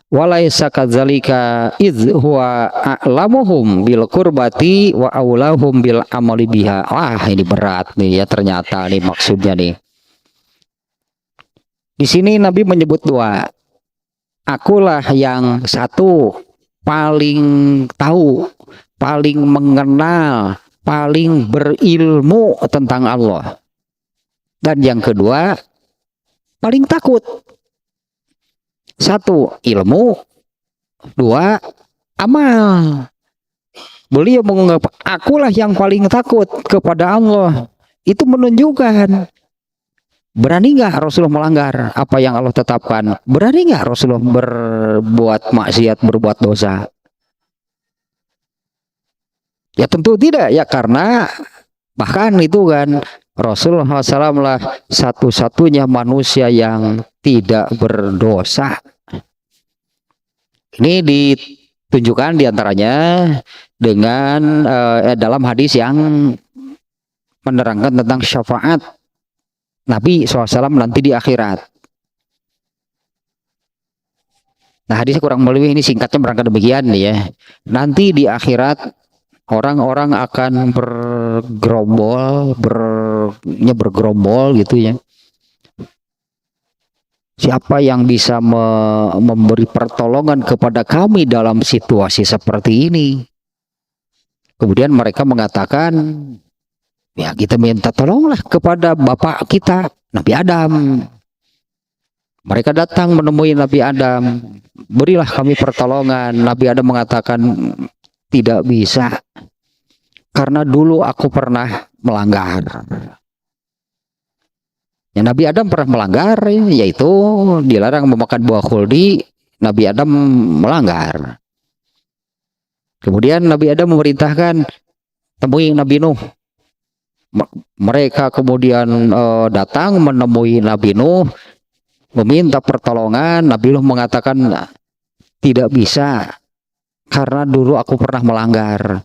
Walaysa kadzalika idz huwa a'lamuhum bil qurbati wa aulahum bil amali biha. Wah, ini berat nih ya ternyata nih maksudnya nih. Di sini Nabi menyebut dua. Akulah yang satu paling tahu, paling mengenal, paling berilmu tentang Allah. Dan yang kedua paling takut. Satu, ilmu. Dua, amal. Beliau menganggap akulah yang paling takut kepada Allah. Itu menunjukkan berani nggak Rasulullah melanggar apa yang Allah tetapkan? Berani nggak Rasulullah berbuat maksiat, berbuat dosa? Ya tentu tidak ya, karena bahkan itu kan Rasulullah SAW lah satu-satunya manusia yang tidak berdosa. Ini ditunjukkan diantaranya dengan dalam hadis yang menerangkan tentang syafaat Nabi SAW nanti di akhirat. Nah, hadisnya kurang lebih ini singkatnya berangkat demikian nih ya. Nanti di akhirat orang-orang akan bergerombol gitu ya. Siapa yang bisa memberi pertolongan kepada kami dalam situasi seperti ini? Kemudian mereka mengatakan, ya kita minta tolonglah kepada bapak kita, Nabi Adam. Mereka datang menemui Nabi Adam, berilah kami pertolongan. Nabi Adam mengatakan, tidak bisa, karena dulu aku pernah melanggar. Ya, Nabi Adam pernah melanggar, yaitu dilarang memakan buah khuldi. Nabi Adam melanggar. Kemudian Nabi Adam memerintahkan, temui Nabi Nuh. Mereka kemudian datang menemui Nabi Nuh, meminta pertolongan. Nabi Nuh mengatakan, tidak bisa, karena dulu aku pernah melanggar.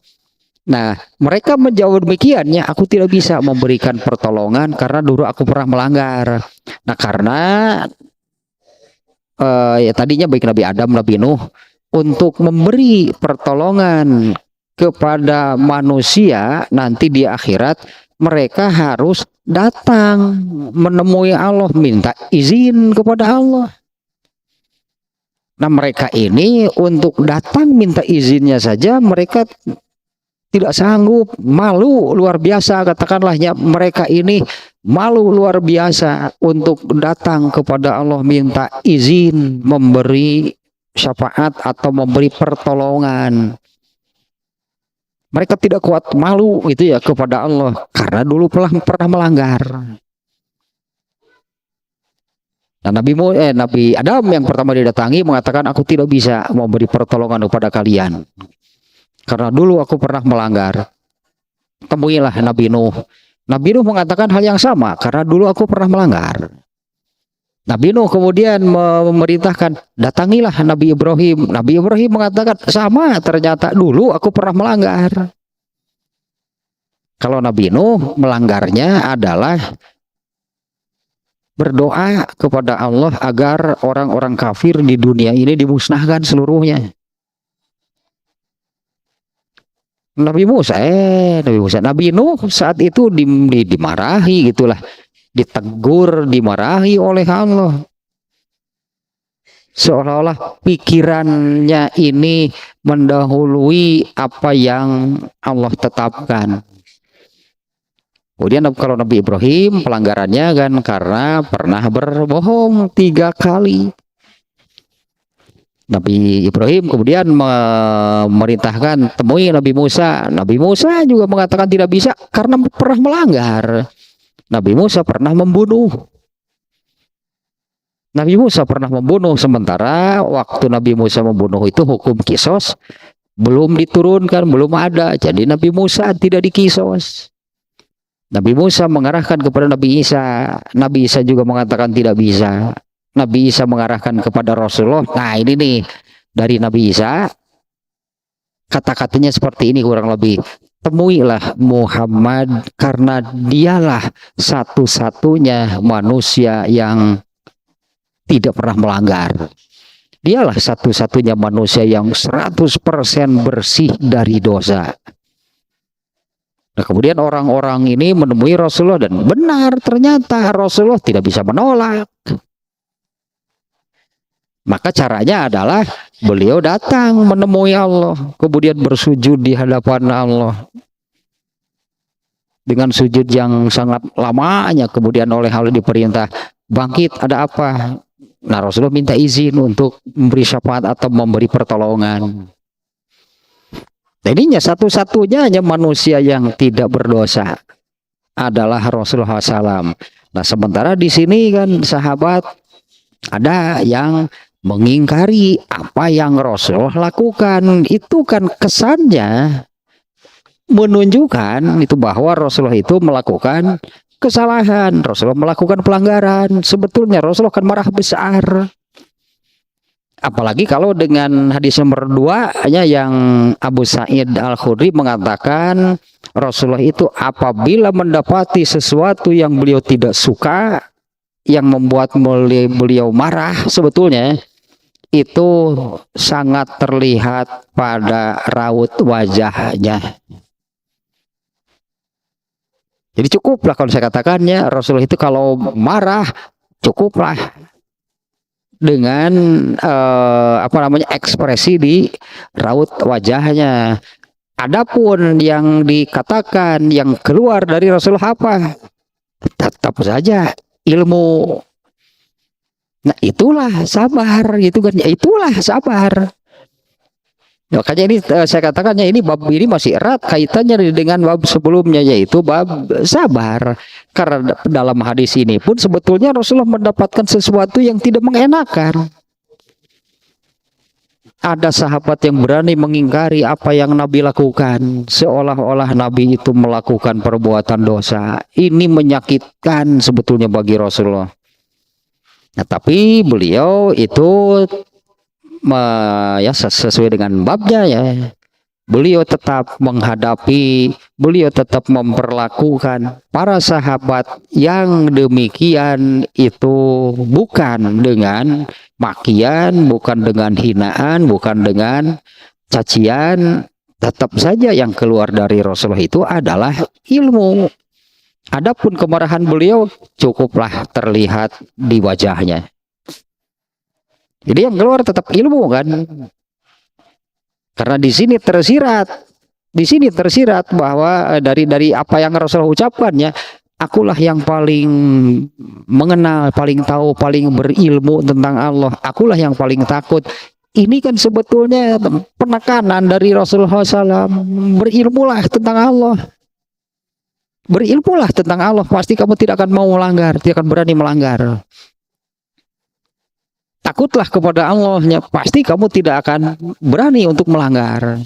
Nah, mereka menjawab demikian, ya, aku tidak bisa memberikan pertolongan karena dulu aku pernah melanggar. Nah, karena ya tadinya baik Nabi Adam, Nabi Nuh untuk memberi pertolongan kepada manusia nanti di akhirat, mereka harus datang menemui Allah, minta izin kepada Allah. Nah, mereka ini untuk datang minta izinnya saja mereka tidak sanggup, malu luar biasa, katakanlah ya, mereka ini malu luar biasa untuk datang kepada Allah minta izin memberi syafaat atau memberi pertolongan. Mereka tidak kuat malu itu ya kepada Allah karena dulu pernah melanggar. Nah, Nabi Adam yang pertama didatangi mengatakan, aku tidak bisa memberi pertolongan kepada kalian karena dulu aku pernah melanggar. Temuilah Nabi Nuh. Nabi Nuh mengatakan hal yang sama, karena dulu aku pernah melanggar. Nabi Nuh kemudian memerintahkan, datangilah Nabi Ibrahim. Nabi Ibrahim mengatakan, sama, ternyata dulu aku pernah melanggar. Kalau Nabi Nuh melanggarnya adalah berdoa kepada Allah agar orang-orang kafir di dunia ini dimusnahkan seluruhnya. Nabi Nuh saat itu dimarahi gitulah, ditegur, dimarahi oleh Allah. Seolah-olah pikirannya ini mendahului apa yang Allah tetapkan. Kemudian kalau Nabi Ibrahim pelanggarannya kan karena pernah berbohong 3 kali. Nabi Ibrahim kemudian memerintahkan temui Nabi Musa. Nabi Musa juga mengatakan tidak bisa karena pernah melanggar. Nabi Musa pernah membunuh. Nabi Musa pernah membunuh, sementara waktu Nabi Musa membunuh itu hukum kisos belum diturunkan, belum ada. Jadi Nabi Musa tidak dikisos. Nabi Musa mengarahkan kepada Nabi Isa. Nabi Isa juga mengatakan tidak bisa. Nabi Isa mengarahkan kepada Rasulullah. Nah, ini nih dari Nabi Isa, kata-katanya seperti ini kurang lebih. Temuilah Muhammad karena dialah satu-satunya manusia yang tidak pernah melanggar. Dialah satu-satunya manusia yang 100% bersih dari dosa. Nah, kemudian orang-orang ini menemui Rasulullah dan benar ternyata Rasulullah tidak bisa menolak. Maka caranya adalah beliau datang menemui Allah, kemudian bersujud di hadapan Allah dengan sujud yang sangat lamanya. Kemudian oleh Allah diperintah, bangkit, ada apa? Nah, Rasulullah minta izin untuk memberi syafaat atau memberi pertolongan. Jadinya satu-satunya hanya manusia yang tidak berdosa adalah Rasulullah SAW. Nah, sementara di sini kan sahabat ada yang mengingkari apa yang Rasulullah lakukan. Itu kan kesannya menunjukkan itu bahwa Rasulullah itu melakukan kesalahan, Rasulullah melakukan pelanggaran. Sebetulnya Rasulullah akan marah besar. Apalagi kalau dengan hadis nomor 2 yang Abu Sa'id Al-Khudri mengatakan Rasulullah itu apabila mendapati sesuatu yang beliau tidak suka, yang membuat beliau marah, sebetulnya itu sangat terlihat pada raut wajahnya. Jadi cukuplah kalau saya katakannya, Rasulullah itu kalau marah cukuplah dengan ekspresi di raut wajahnya. Adapun yang dikatakan yang keluar dari Rasulullah apa? Tetap saja ilmu. Nah, itulah sabar gitu kan. Ya, itulah sabar. Makanya ini saya katakannya ini bab ini masih erat kaitannya dengan bab sebelumnya, yaitu bab sabar. Karena dalam hadis ini pun sebetulnya Rasulullah mendapatkan sesuatu yang tidak mengenakan. Ada sahabat yang berani mengingkari apa yang Nabi lakukan, seolah-olah Nabi itu melakukan perbuatan dosa. Ini menyakitkan sebetulnya bagi Rasulullah. Nah, tapi beliau itu sesuai dengan babnya ya. Beliau tetap menghadapi, beliau tetap memperlakukan para sahabat yang demikian itu bukan dengan makian, bukan dengan hinaan, bukan dengan cacian. Tetap saja yang keluar dari Rasulullah itu adalah ilmu. Adapun kemarahan beliau cukuplah terlihat di wajahnya. Jadi yang keluar tetap ilmu kan. Karena di sini tersirat bahwa dari apa yang Rasulullah ucapkannya, akulah yang paling mengenal, paling tahu, paling berilmu tentang Allah. Akulah yang paling takut. Ini kan sebetulnya penekanan dari Rasulullah SAW. Berilmulah tentang Allah. Berilmulah tentang Allah. Pasti kamu tidak akan mau melanggar, tidak akan berani melanggar. Takutlah kepada Allah, pasti kamu tidak akan berani untuk melanggar.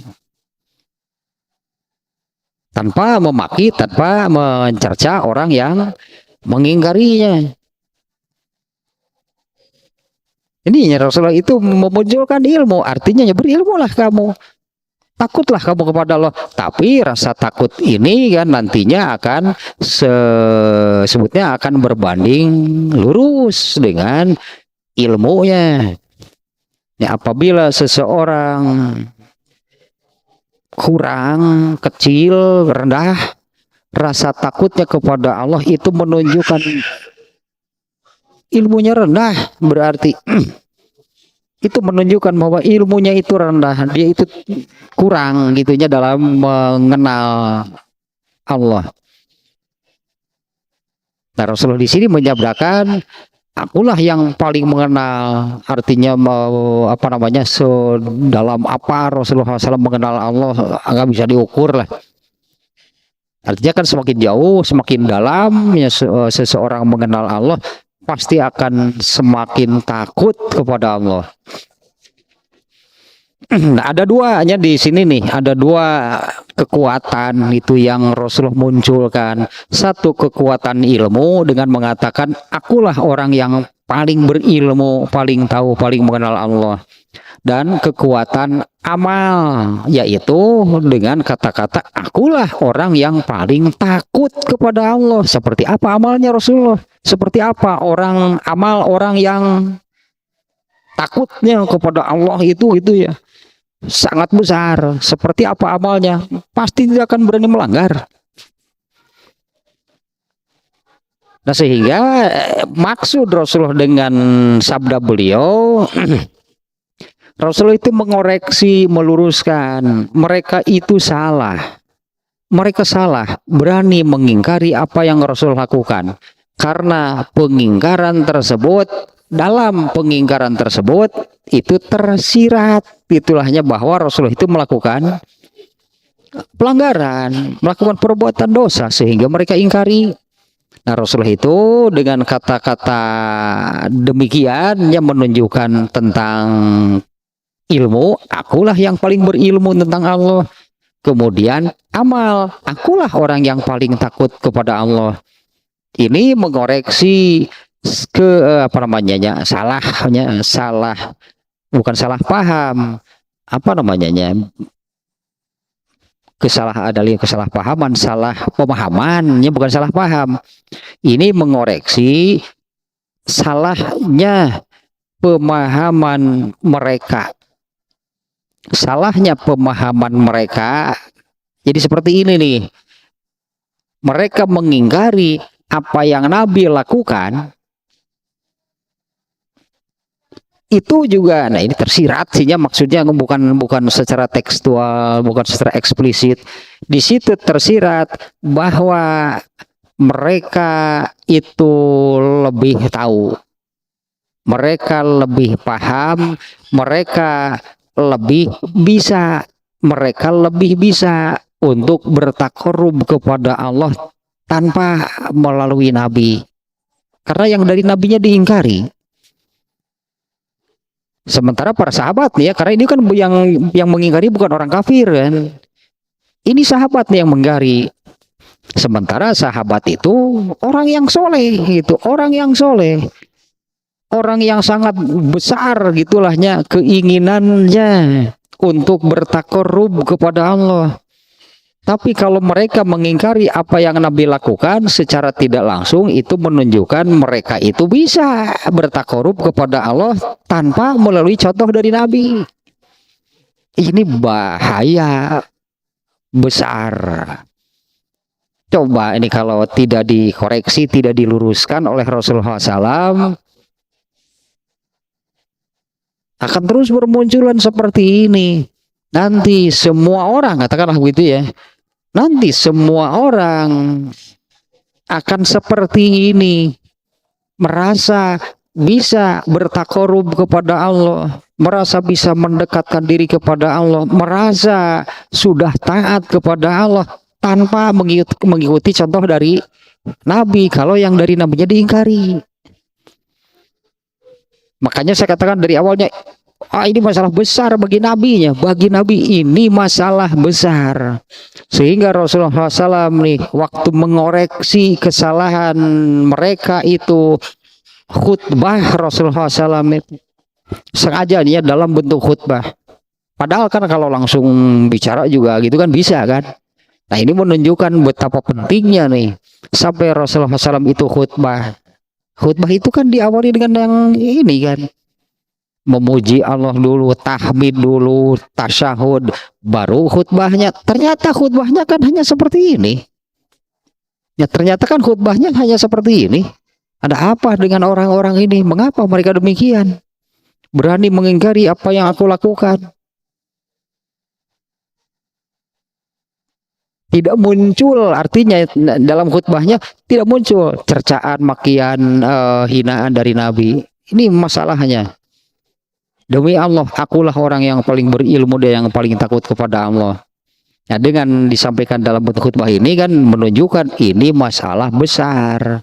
Tanpa memaki, tanpa mencerca orang yang mengingkarinya. Ini Rasulullah itu memunculkan ilmu, artinya berilmulah kamu. Takutlah kamu kepada Allah. Tapi rasa takut ini kan nantinya akan sebutnya akan berbanding lurus dengan ilmunya. Ya, apabila seseorang kurang, kecil, rendah, rasa takutnya kepada Allah itu menunjukkan ilmunya rendah, berarti itu menunjukkan bahwa ilmunya itu rendah, dia itu kurang gitunya dalam mengenal Allah. Nah, Rasulullah di sini menyabdakan akulah yang paling mengenal, artinya dalam apa Rasulullah SAW mengenal Allah nggak bisa diukur lah. Artinya kan semakin jauh, semakin dalam ya seseorang mengenal Allah, pasti akan semakin takut kepada Allah. Nah, ada duanya di sini nih, ada dua kekuatan itu yang Rasulullah munculkan. Satu kekuatan ilmu dengan mengatakan akulah orang yang paling berilmu, paling tahu, paling mengenal Allah. Dan kekuatan amal, yaitu dengan kata-kata akulah orang yang paling takut kepada Allah. Seperti apa amalnya Rasulullah? Seperti apa amal orang yang takutnya kepada Allah itu ya sangat besar. Seperti apa amalnya? Pasti tidak akan berani melanggar. Nah, sehingga maksud Rasulullah dengan sabda beliau Rasulullah itu mengoreksi, meluruskan mereka itu salah. Mereka salah, berani mengingkari apa yang Rasul lakukan. Karena pengingkaran tersebut, dalam pengingkaran tersebut itu tersirat itulahnya bahwa Rasulullah itu melakukan pelanggaran, melakukan perbuatan dosa sehingga mereka ingkari. Nah, Rasulullah itu dengan kata-kata demikian yang menunjukkan tentang ilmu, akulah yang paling berilmu tentang Allah. Kemudian amal, akulah orang yang paling takut kepada Allah. Ini mengoreksi ke apa namanya, salah, bukan salah paham, apa namanya, kesalahpahaman, salah pemahamannya, bukan salah paham. Ini mengoreksi salahnya pemahaman mereka. Salahnya pemahaman mereka. Jadi seperti ini nih. Mereka mengingkari apa yang Nabi lakukan. Itu juga, nah ini tersirat sihnya, maksudnya bukan secara tekstual, bukan secara eksplisit. Di situ tersirat bahwa mereka itu lebih tahu, mereka lebih paham, mereka lebih bisa untuk bertakarub kepada Allah tanpa melalui Nabi, karena yang dari Nabinya diingkari. Sementara para sahabat nih ya, karena ini kan yang mengingkari bukan orang kafir kan, ini sahabat nih yang mengingkari. Sementara sahabat itu orang yang soleh, gitu, orang yang soleh, orang yang sangat besar gitulahnya keinginannya untuk bertakarub kepada Allah. Tapi kalau mereka mengingkari apa yang Nabi lakukan secara tidak langsung, itu menunjukkan mereka itu bisa bertakarub kepada Allah tanpa melalui contoh dari Nabi. Ini bahaya besar. Coba ini kalau tidak dikoreksi, tidak diluruskan oleh Rasulullah SAW, akan terus bermunculan seperti ini. Nanti semua orang, katakanlah begitu ya, nanti semua orang akan seperti ini, merasa bisa bertakarub kepada Allah, merasa bisa mendekatkan diri kepada Allah, merasa sudah taat kepada Allah tanpa mengikuti contoh dari Nabi, kalau yang dari Nabinya diingkari. Makanya saya katakan dari awalnya, ini masalah besar bagi nabinya, bagi Nabi ini masalah besar. Sehingga Rasulullah SAW nih, waktu mengoreksi kesalahan mereka itu, khutbah Rasulullah SAW sengaja nih ya dalam bentuk khutbah. Padahal kan kalau langsung bicara juga gitu kan bisa kan. Nah ini menunjukkan betapa pentingnya nih sampai Rasulullah SAW itu khutbah. Khutbah itu kan diawali dengan yang ini kan, memuji Allah dulu, tahmid dulu, tasyahud, baru khutbahnya. Ternyata khutbahnya kan hanya seperti ini. Ya ternyata kan khutbahnya hanya seperti ini. Ada apa dengan orang-orang ini? Mengapa mereka demikian? Berani mengingkari apa yang aku lakukan? Tidak muncul, artinya dalam khutbahnya tidak muncul cercaan, makian, hinaan dari Nabi. Ini masalahnya. Demi Allah, akulah orang yang paling berilmu dan yang paling takut kepada Allah. Nah, dengan disampaikan dalam bentuk khutbah ini kan menunjukkan ini masalah besar.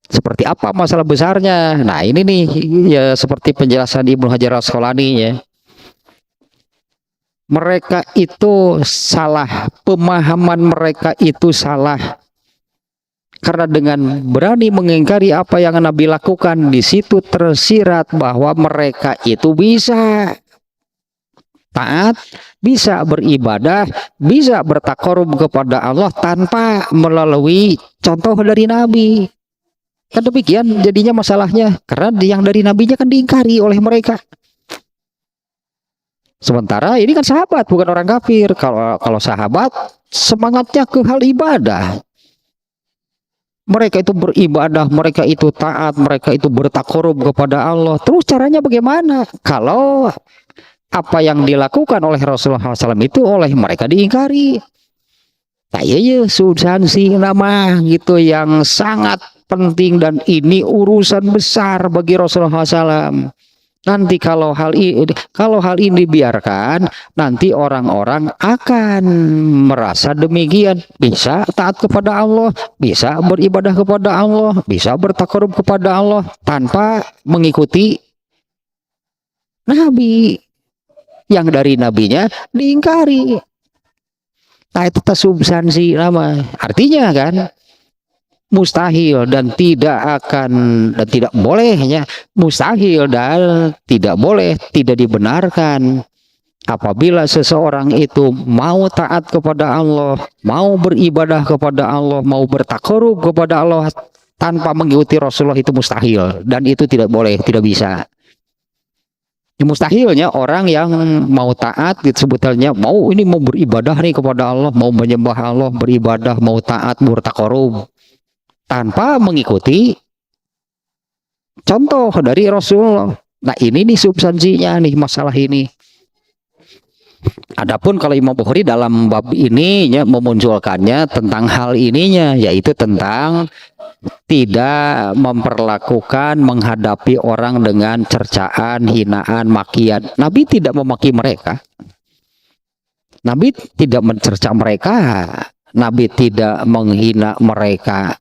Seperti apa masalah besarnya? Nah ini nih ya, seperti penjelasan Ibnu Hajar Al-Asqalani ya. Mereka itu salah, pemahaman mereka itu salah. Karena dengan berani mengingkari apa yang Nabi lakukan, di situ tersirat bahwa mereka itu bisa taat, bisa beribadah, bisa bertakarub kepada Allah tanpa melalui contoh dari Nabi. Kan demikian jadinya masalahnya, karena yang dari Nabinya kan diingkari oleh mereka. Sementara ini kan sahabat, bukan orang kafir. Kalau sahabat semangatnya ke hal ibadah. Mereka itu beribadah, mereka itu taat, mereka itu bertakarub kepada Allah. Terus caranya bagaimana? Kalau apa yang dilakukan oleh Rasulullah SAW itu oleh mereka diingkari. Nah iya substansi nama gitu yang sangat penting, dan ini urusan besar bagi Rasulullah SAW. Nanti kalau hal ini dibiarkan, nanti orang-orang akan merasa demikian, bisa taat kepada Allah, bisa beribadah kepada Allah, bisa bertakarub kepada Allah tanpa mengikuti Nabi. Yang dari Nabinya diingkari. Nah itu substansi nama. Artinya kan mustahil dan tidak bolehnya, mustahil dan tidak boleh, tidak dibenarkan apabila seseorang itu mau taat kepada Allah, mau beribadah kepada Allah, mau bertakarub kepada Allah tanpa mengikuti Rasulullah, itu mustahil dan itu tidak boleh, tidak bisa. Mustahilnya orang yang mau taat sebetulnya mau beribadah nih kepada Allah, mau menyembah Allah, beribadah, mau taat, bertakarub tanpa mengikuti contoh dari Rasulullah. Nah ini nih substansinya nih masalah ini. Adapun kalau Imam Bukhari dalam bab ini ya, memunculkannya tentang hal ininya, yaitu tentang tidak memperlakukan, menghadapi orang dengan cercaan, hinaan, makian. Nabi tidak memaki mereka, Nabi tidak mencerca mereka, Nabi tidak menghina mereka.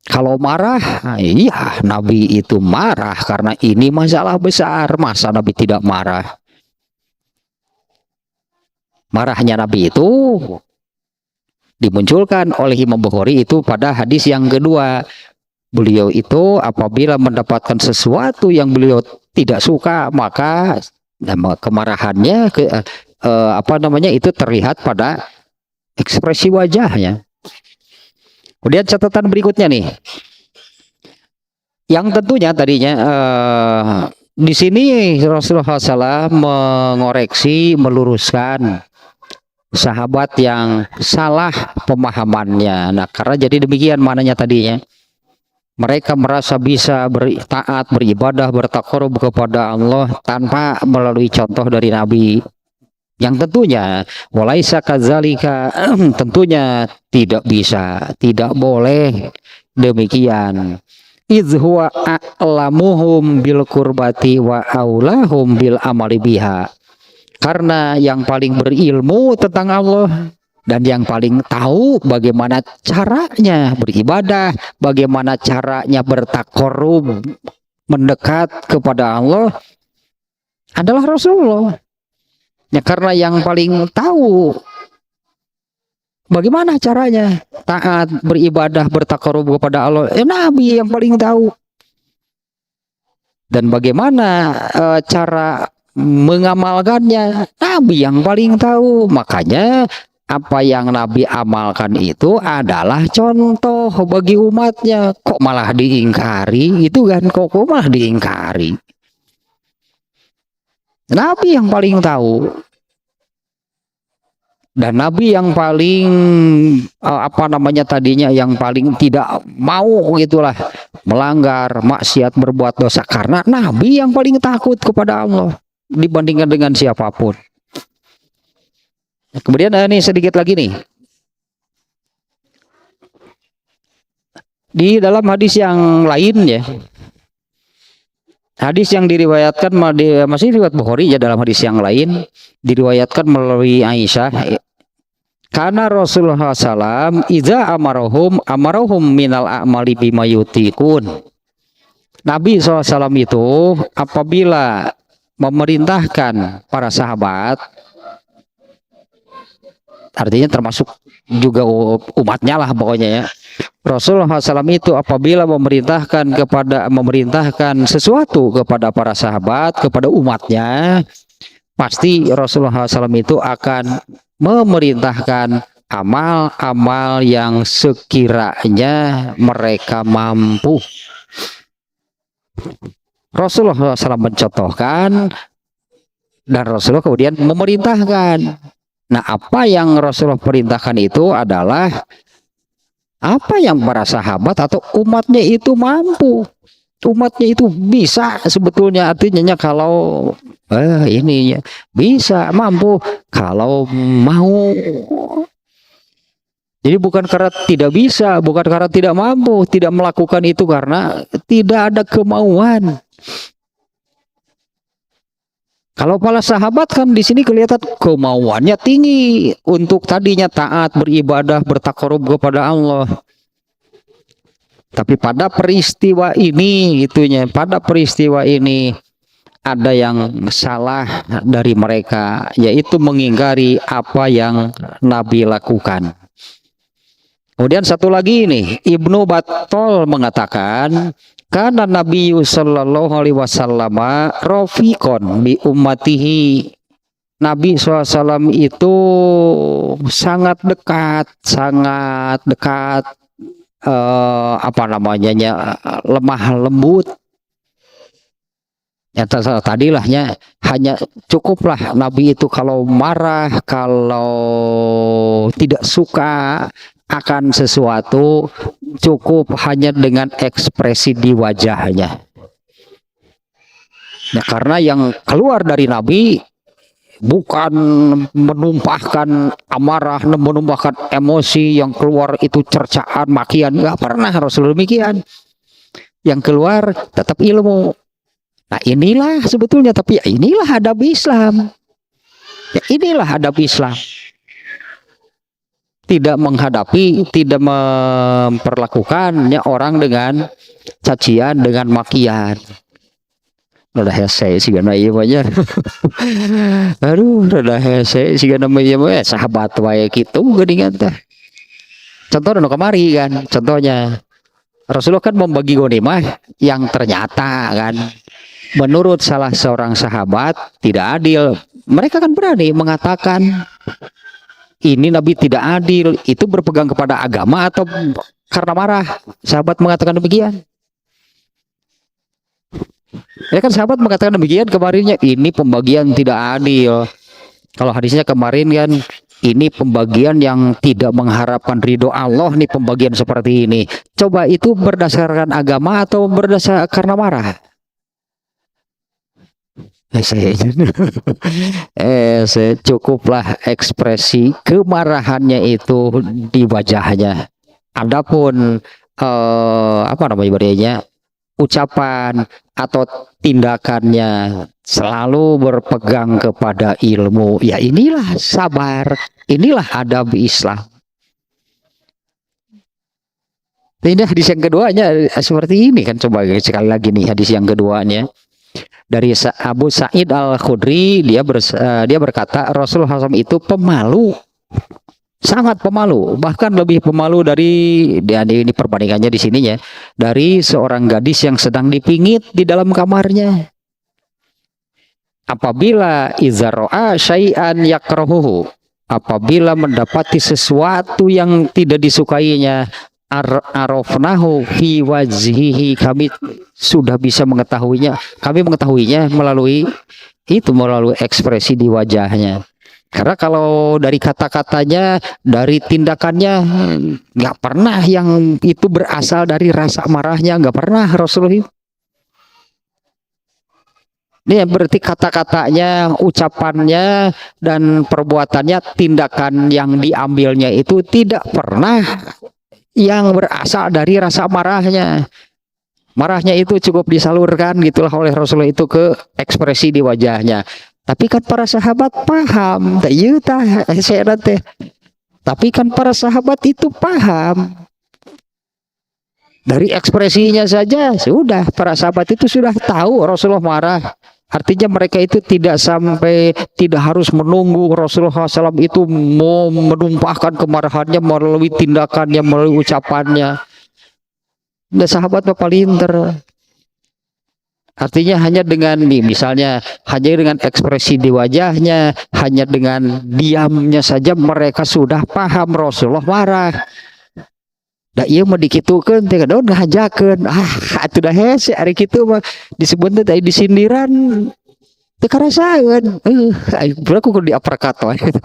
Kalau marah, iya Nabi itu marah karena ini masalah besar. Masa Nabi tidak marah? Marahnya Nabi itu dimunculkan oleh Imam Bukhari itu pada hadis yang kedua. Beliau itu apabila mendapatkan sesuatu yang beliau tidak suka, maka kemarahannya itu terlihat pada ekspresi wajahnya. Kemudian catatan berikutnya nih, yang tentunya tadinya di sini Rasulullah SAW mengoreksi, meluruskan sahabat yang salah pemahamannya. Nah, karena jadi demikian mananya tadinya, mereka merasa bisa taat, beribadah, bertakarub kepada Allah tanpa melalui contoh dari Nabi. Yang tentunya walaisa kadzalika, tentunya tidak bisa, tidak boleh demikian. Idz huwa a'lamuhum bil qurbati wa aulahum bil amali biha. Karena yang paling berilmu tentang Allah dan yang paling tahu bagaimana caranya beribadah, bagaimana caranya bertakarub, mendekat kepada Allah adalah Rasulullah. Ya, karena yang paling tahu bagaimana caranya taat, beribadah, bertakarub kepada Allah, Nabi yang paling tahu. Dan bagaimana cara mengamalkannya, Nabi yang paling tahu. Makanya apa yang Nabi amalkan itu adalah contoh bagi umatnya. Kok malah diingkari? Itu kan kok malah diingkari. Nabi yang paling tahu. Dan Nabi yang paling yang paling tidak mau gitulah melanggar, maksiat, berbuat dosa, karena Nabi yang paling takut kepada Allah dibandingkan dengan siapapun. Kemudian ini sedikit lagi nih, di dalam hadis yang lain ya, hadis yang diriwayatkan masih riwayat Bukhari ya, dalam hadis yang lain diriwayatkan melalui Aisyah, karena Rasulullah SAW iza amarahum minal a'mali bima yutikun. Nabi SAW itu apabila memerintahkan para sahabat, artinya termasuk juga umatnya lah pokoknya ya, Rasulullah SAW itu apabila memerintahkan sesuatu kepada para sahabat, kepada umatnya, pasti Rasulullah SAW itu akan memerintahkan amal-amal yang sekiranya mereka mampu. Rasulullah SAW mencontohkan dan Rasulullah kemudian memerintahkan. Nah, apa yang Rasulullah perintahkan itu adalah apa yang para sahabat atau umatnya itu mampu. Umatnya itu bisa sebetulnya, artinya kalau ini ya, bisa, mampu kalau mau. Jadi bukan karena tidak bisa, bukan karena tidak mampu, tidak melakukan itu karena tidak ada kemauan. Kalau para sahabat kan di sini kelihatan kemauannya tinggi untuk tadinya taat, beribadah, bertakarub kepada Allah. Tapi pada peristiwa ini, pada peristiwa ini ada yang salah dari mereka, yaitu mengingkari apa yang Nabi lakukan. Kemudian satu lagi ini, Ibnu Battal mengatakan, karena Nabi Sallallahu Alaihi Wasallam rofiqon bi ummatihi. Nabi SAW itu sangat dekat, lemah lembut. Ya tadilahnya hanya cukuplah Nabi itu kalau marah, kalau tidak suka akan sesuatu, cukup hanya dengan ekspresi di wajahnya. Ya, karena yang keluar dari Nabi bukan menumpahkan amarah, menumpahkan emosi, yang keluar itu cercaan, makian, nggak pernah Rasul demikian. Yang keluar tetap ilmu. Nah inilah sebetulnya, tapi inilah adab Islam. Ya, inilah adab Islam. Tidak menghadapi, tidak memperlakukannya orang dengan cacian, dengan makian. Rada hese sih karena iya banyak. Aduh, rada hese sih karena iya banyak. Sahabat wae gitu geuningan teh. Contoh nu kamari kan, contohnya Rasulullah kan membagi ghanimah yang ternyata kan menurut salah seorang sahabat tidak adil. Mereka kan berani mengatakan ini Nabi tidak adil, itu berpegang kepada agama atau karena marah. Sahabat mengatakan demikian. Ya kan sahabat mengatakan demikian kemarinnya, ini pembagian tidak adil. Kalau hadisnya kemarin kan, ini pembagian yang tidak mengharapkan ridho Allah, nih pembagian seperti ini. Coba itu berdasarkan agama atau berdasar karena marah? Saya cukuplah ekspresi kemarahannya itu di wajahnya. Adapun ucapan atau tindakannya selalu berpegang kepada ilmu. Ya inilah sabar, inilah adab Islam. Ini hadis yang keduanya seperti ini kan, coba sekali lagi nih hadis yang keduanya. Dari Abu Sa'id Al-Khudri, dia berkata Rasulullah SAW itu pemalu, sangat pemalu, bahkan lebih pemalu dari, dan ini perbandingannya di sininya, dari seorang gadis yang sedang dipingit di dalam kamarnya. Apabila izarro'a syai'an yakrahuhu, apabila mendapati sesuatu yang tidak disukainya, arafnahu fi wajhihi, kami sudah bisa mengetahuinya, kami mengetahuinya melalui ekspresi di wajahnya. Karena kalau dari kata-katanya, dari tindakannya, nggak pernah yang itu berasal dari rasa marahnya, nggak pernah Rasulullah. Ini berarti kata-katanya, ucapannya, dan perbuatannya, tindakan yang diambilnya itu tidak pernah yang berasal dari rasa marahnya. Marahnya itu cukup disalurkan gitulah oleh Rasulullah itu ke ekspresi di wajahnya. Tapi kan para sahabat paham, tapi kan para sahabat itu paham. Dari ekspresinya saja sudah para sahabat itu sudah tahu Rasulullah marah. Artinya mereka itu tidak harus menunggu Rasulullah SAW itu mau menumpahkan kemarahannya melalui tindakannya, melalui ucapannya. Dan sahabat palinter. Artinya hanya dengan misalnya hanya dengan ekspresi di wajahnya, hanya dengan diamnya saja mereka sudah paham Rasulullah marah. Da ieu mah dikitukeun teh daun ngahajakeun. Atuh dah hese ari kitu mah disebutna teh disindiran teu karasaeun. Berarti kudu diaperkat wae gitu.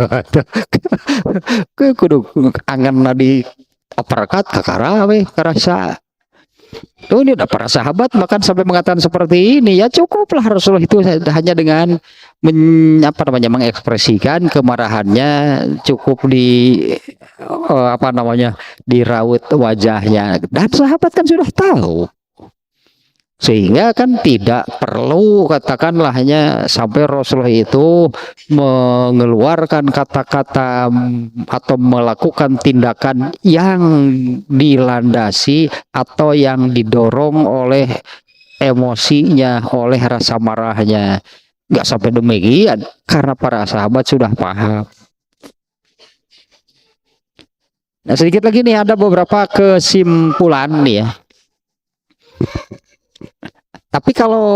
Kudu anganna di aperkat kakara we karasa. Tuh ini udah para sahabat bahkan sampai mengatakan seperti ini, ya cukuplah Rasulullah itu hanya dengan mengekspresikan kemarahannya, cukup di raut wajahnya, dan sahabat kan sudah tahu, sehingga kan tidak perlu katakanlah hanya sampai Rasulullah itu mengeluarkan kata-kata atau melakukan tindakan yang dilandasi atau yang didorong oleh emosinya, oleh rasa marahnya. Nggak sampai demikian, karena para sahabat sudah paham. Nah, sedikit lagi nih ada beberapa kesimpulan nih ya. Tapi kalau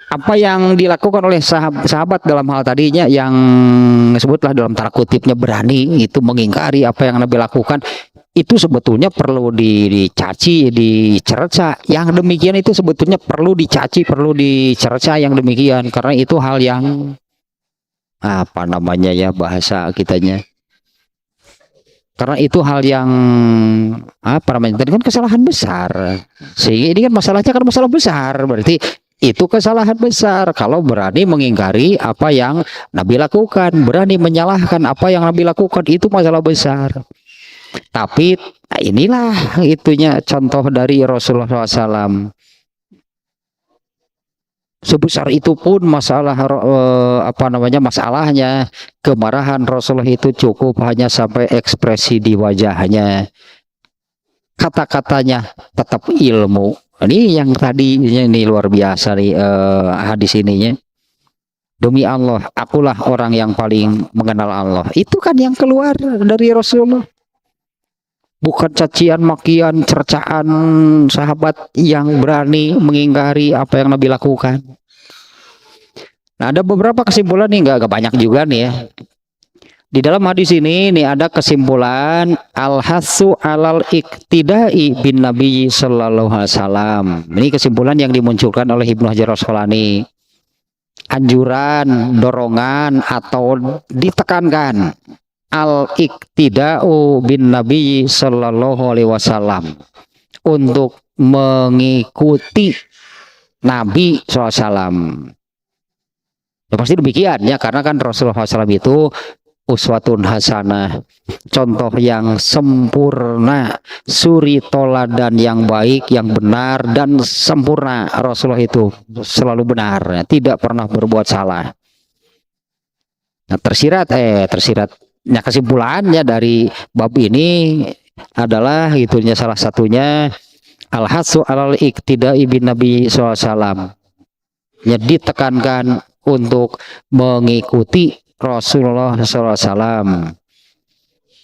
apa yang dilakukan oleh sahabat dalam hal tadinya yang sebutlah dalam tanda kutipnya berani itu mengingkari apa yang Nabi lakukan, itu sebetulnya perlu dicaci, dicerca. Yang demikian itu sebetulnya perlu dicaci, perlu dicerca yang demikian, karena itu hal yang apa namanya ya bahasa kitanya, karena itu hal yang apa namanya tadi kan kesalahan besar, sehingga ini kan masalahnya kan masalah besar, berarti itu kesalahan besar kalau berani mengingkari apa yang Nabi lakukan, berani menyalahkan apa yang Nabi lakukan, itu masalah besar. Tapi nah inilah itunya contoh dari Rasulullah SAW. Sebesar itu pun masalah apa namanya masalahnya, kemarahan Rasulullah itu cukup hanya sampai ekspresi di wajahnya, kata-katanya tetap ilmu. Ini yang tadi ini luar biasa nih hadis ininya. Demi Allah, akulah orang yang paling mengenal Allah. Itu kan yang keluar dari Rasulullah. Bukan cacian, makian, cercaan sahabat yang berani mengingkari apa yang Nabi lakukan. Nah, ada beberapa kesimpulan nih, nggak banyak juga nih ya. Di dalam hadis ini nih ada kesimpulan al-hasu alal iktidai bin Nabi sallallahu alaihi wasallam. Ini kesimpulan yang dimunculkan oleh Ibnu Hajar Al-Asqalani. Anjuran, dorongan atau ditekankan al-iktidau bin Nabi sallallahu alaihi wasallam untuk mengikuti Nabi SAW. Ya pasti demikian ya, karena kan Rasulullah SAW itu uswatun hasanah, contoh yang sempurna, suri toladan yang baik, yang benar dan sempurna. Rasulullah itu selalu benar, tidak pernah berbuat salah. Nah, tersiratnya kesimpulannya dari bab ini adalah itunya salah satunya al-hasu alal iktidai bin Nabi SAW, ya ditekankan untuk mengikuti Rasulullah SAW.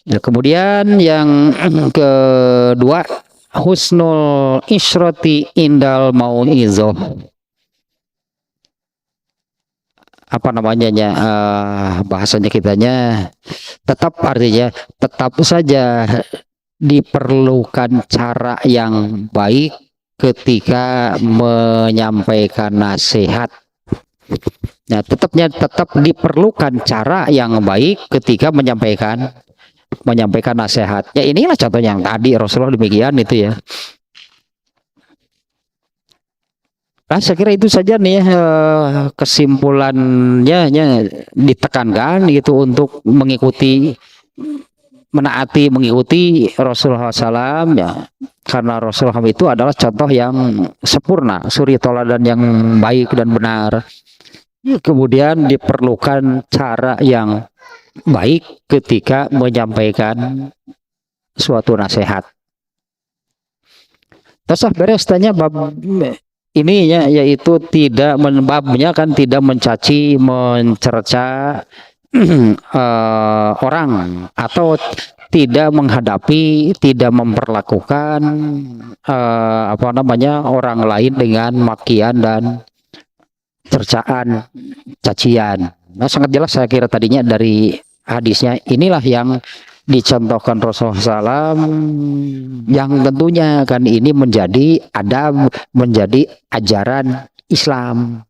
Nah, kemudian yang kedua, husnul isyrati indal mau'izoh. Apa namanya ya, bahasanya kitanya tetap, artinya tetap saja diperlukan cara yang baik ketika menyampaikan nasihat. Nah, tetap diperlukan cara yang baik ketika menyampaikan nasihat. Ya inilah contoh yang tadi Rasulullah demikian itu ya. Nah, saya kira itu saja nih ya, kesimpulannya ya, ditekankan gitu untuk mengikuti, menaati, mengikuti Rasulullah SAW ya, karena Rasulullah itu adalah contoh yang sempurna, suri toladan yang baik dan benar. Kemudian diperlukan cara yang baik ketika menyampaikan suatu nasihat. Terus beres tanya bab ini ya, yaitu tidak babnya kan tidak mencaci, mencerca orang, atau tidak menghadapi, tidak memperlakukan apa namanya orang lain dengan makian dan cercaan, cacian. Nah, sangat jelas saya kira tadinya dari hadisnya inilah yang dicontohkan Rasulullah SAW, yang tentunya kan ini menjadi adab, menjadi ajaran Islam.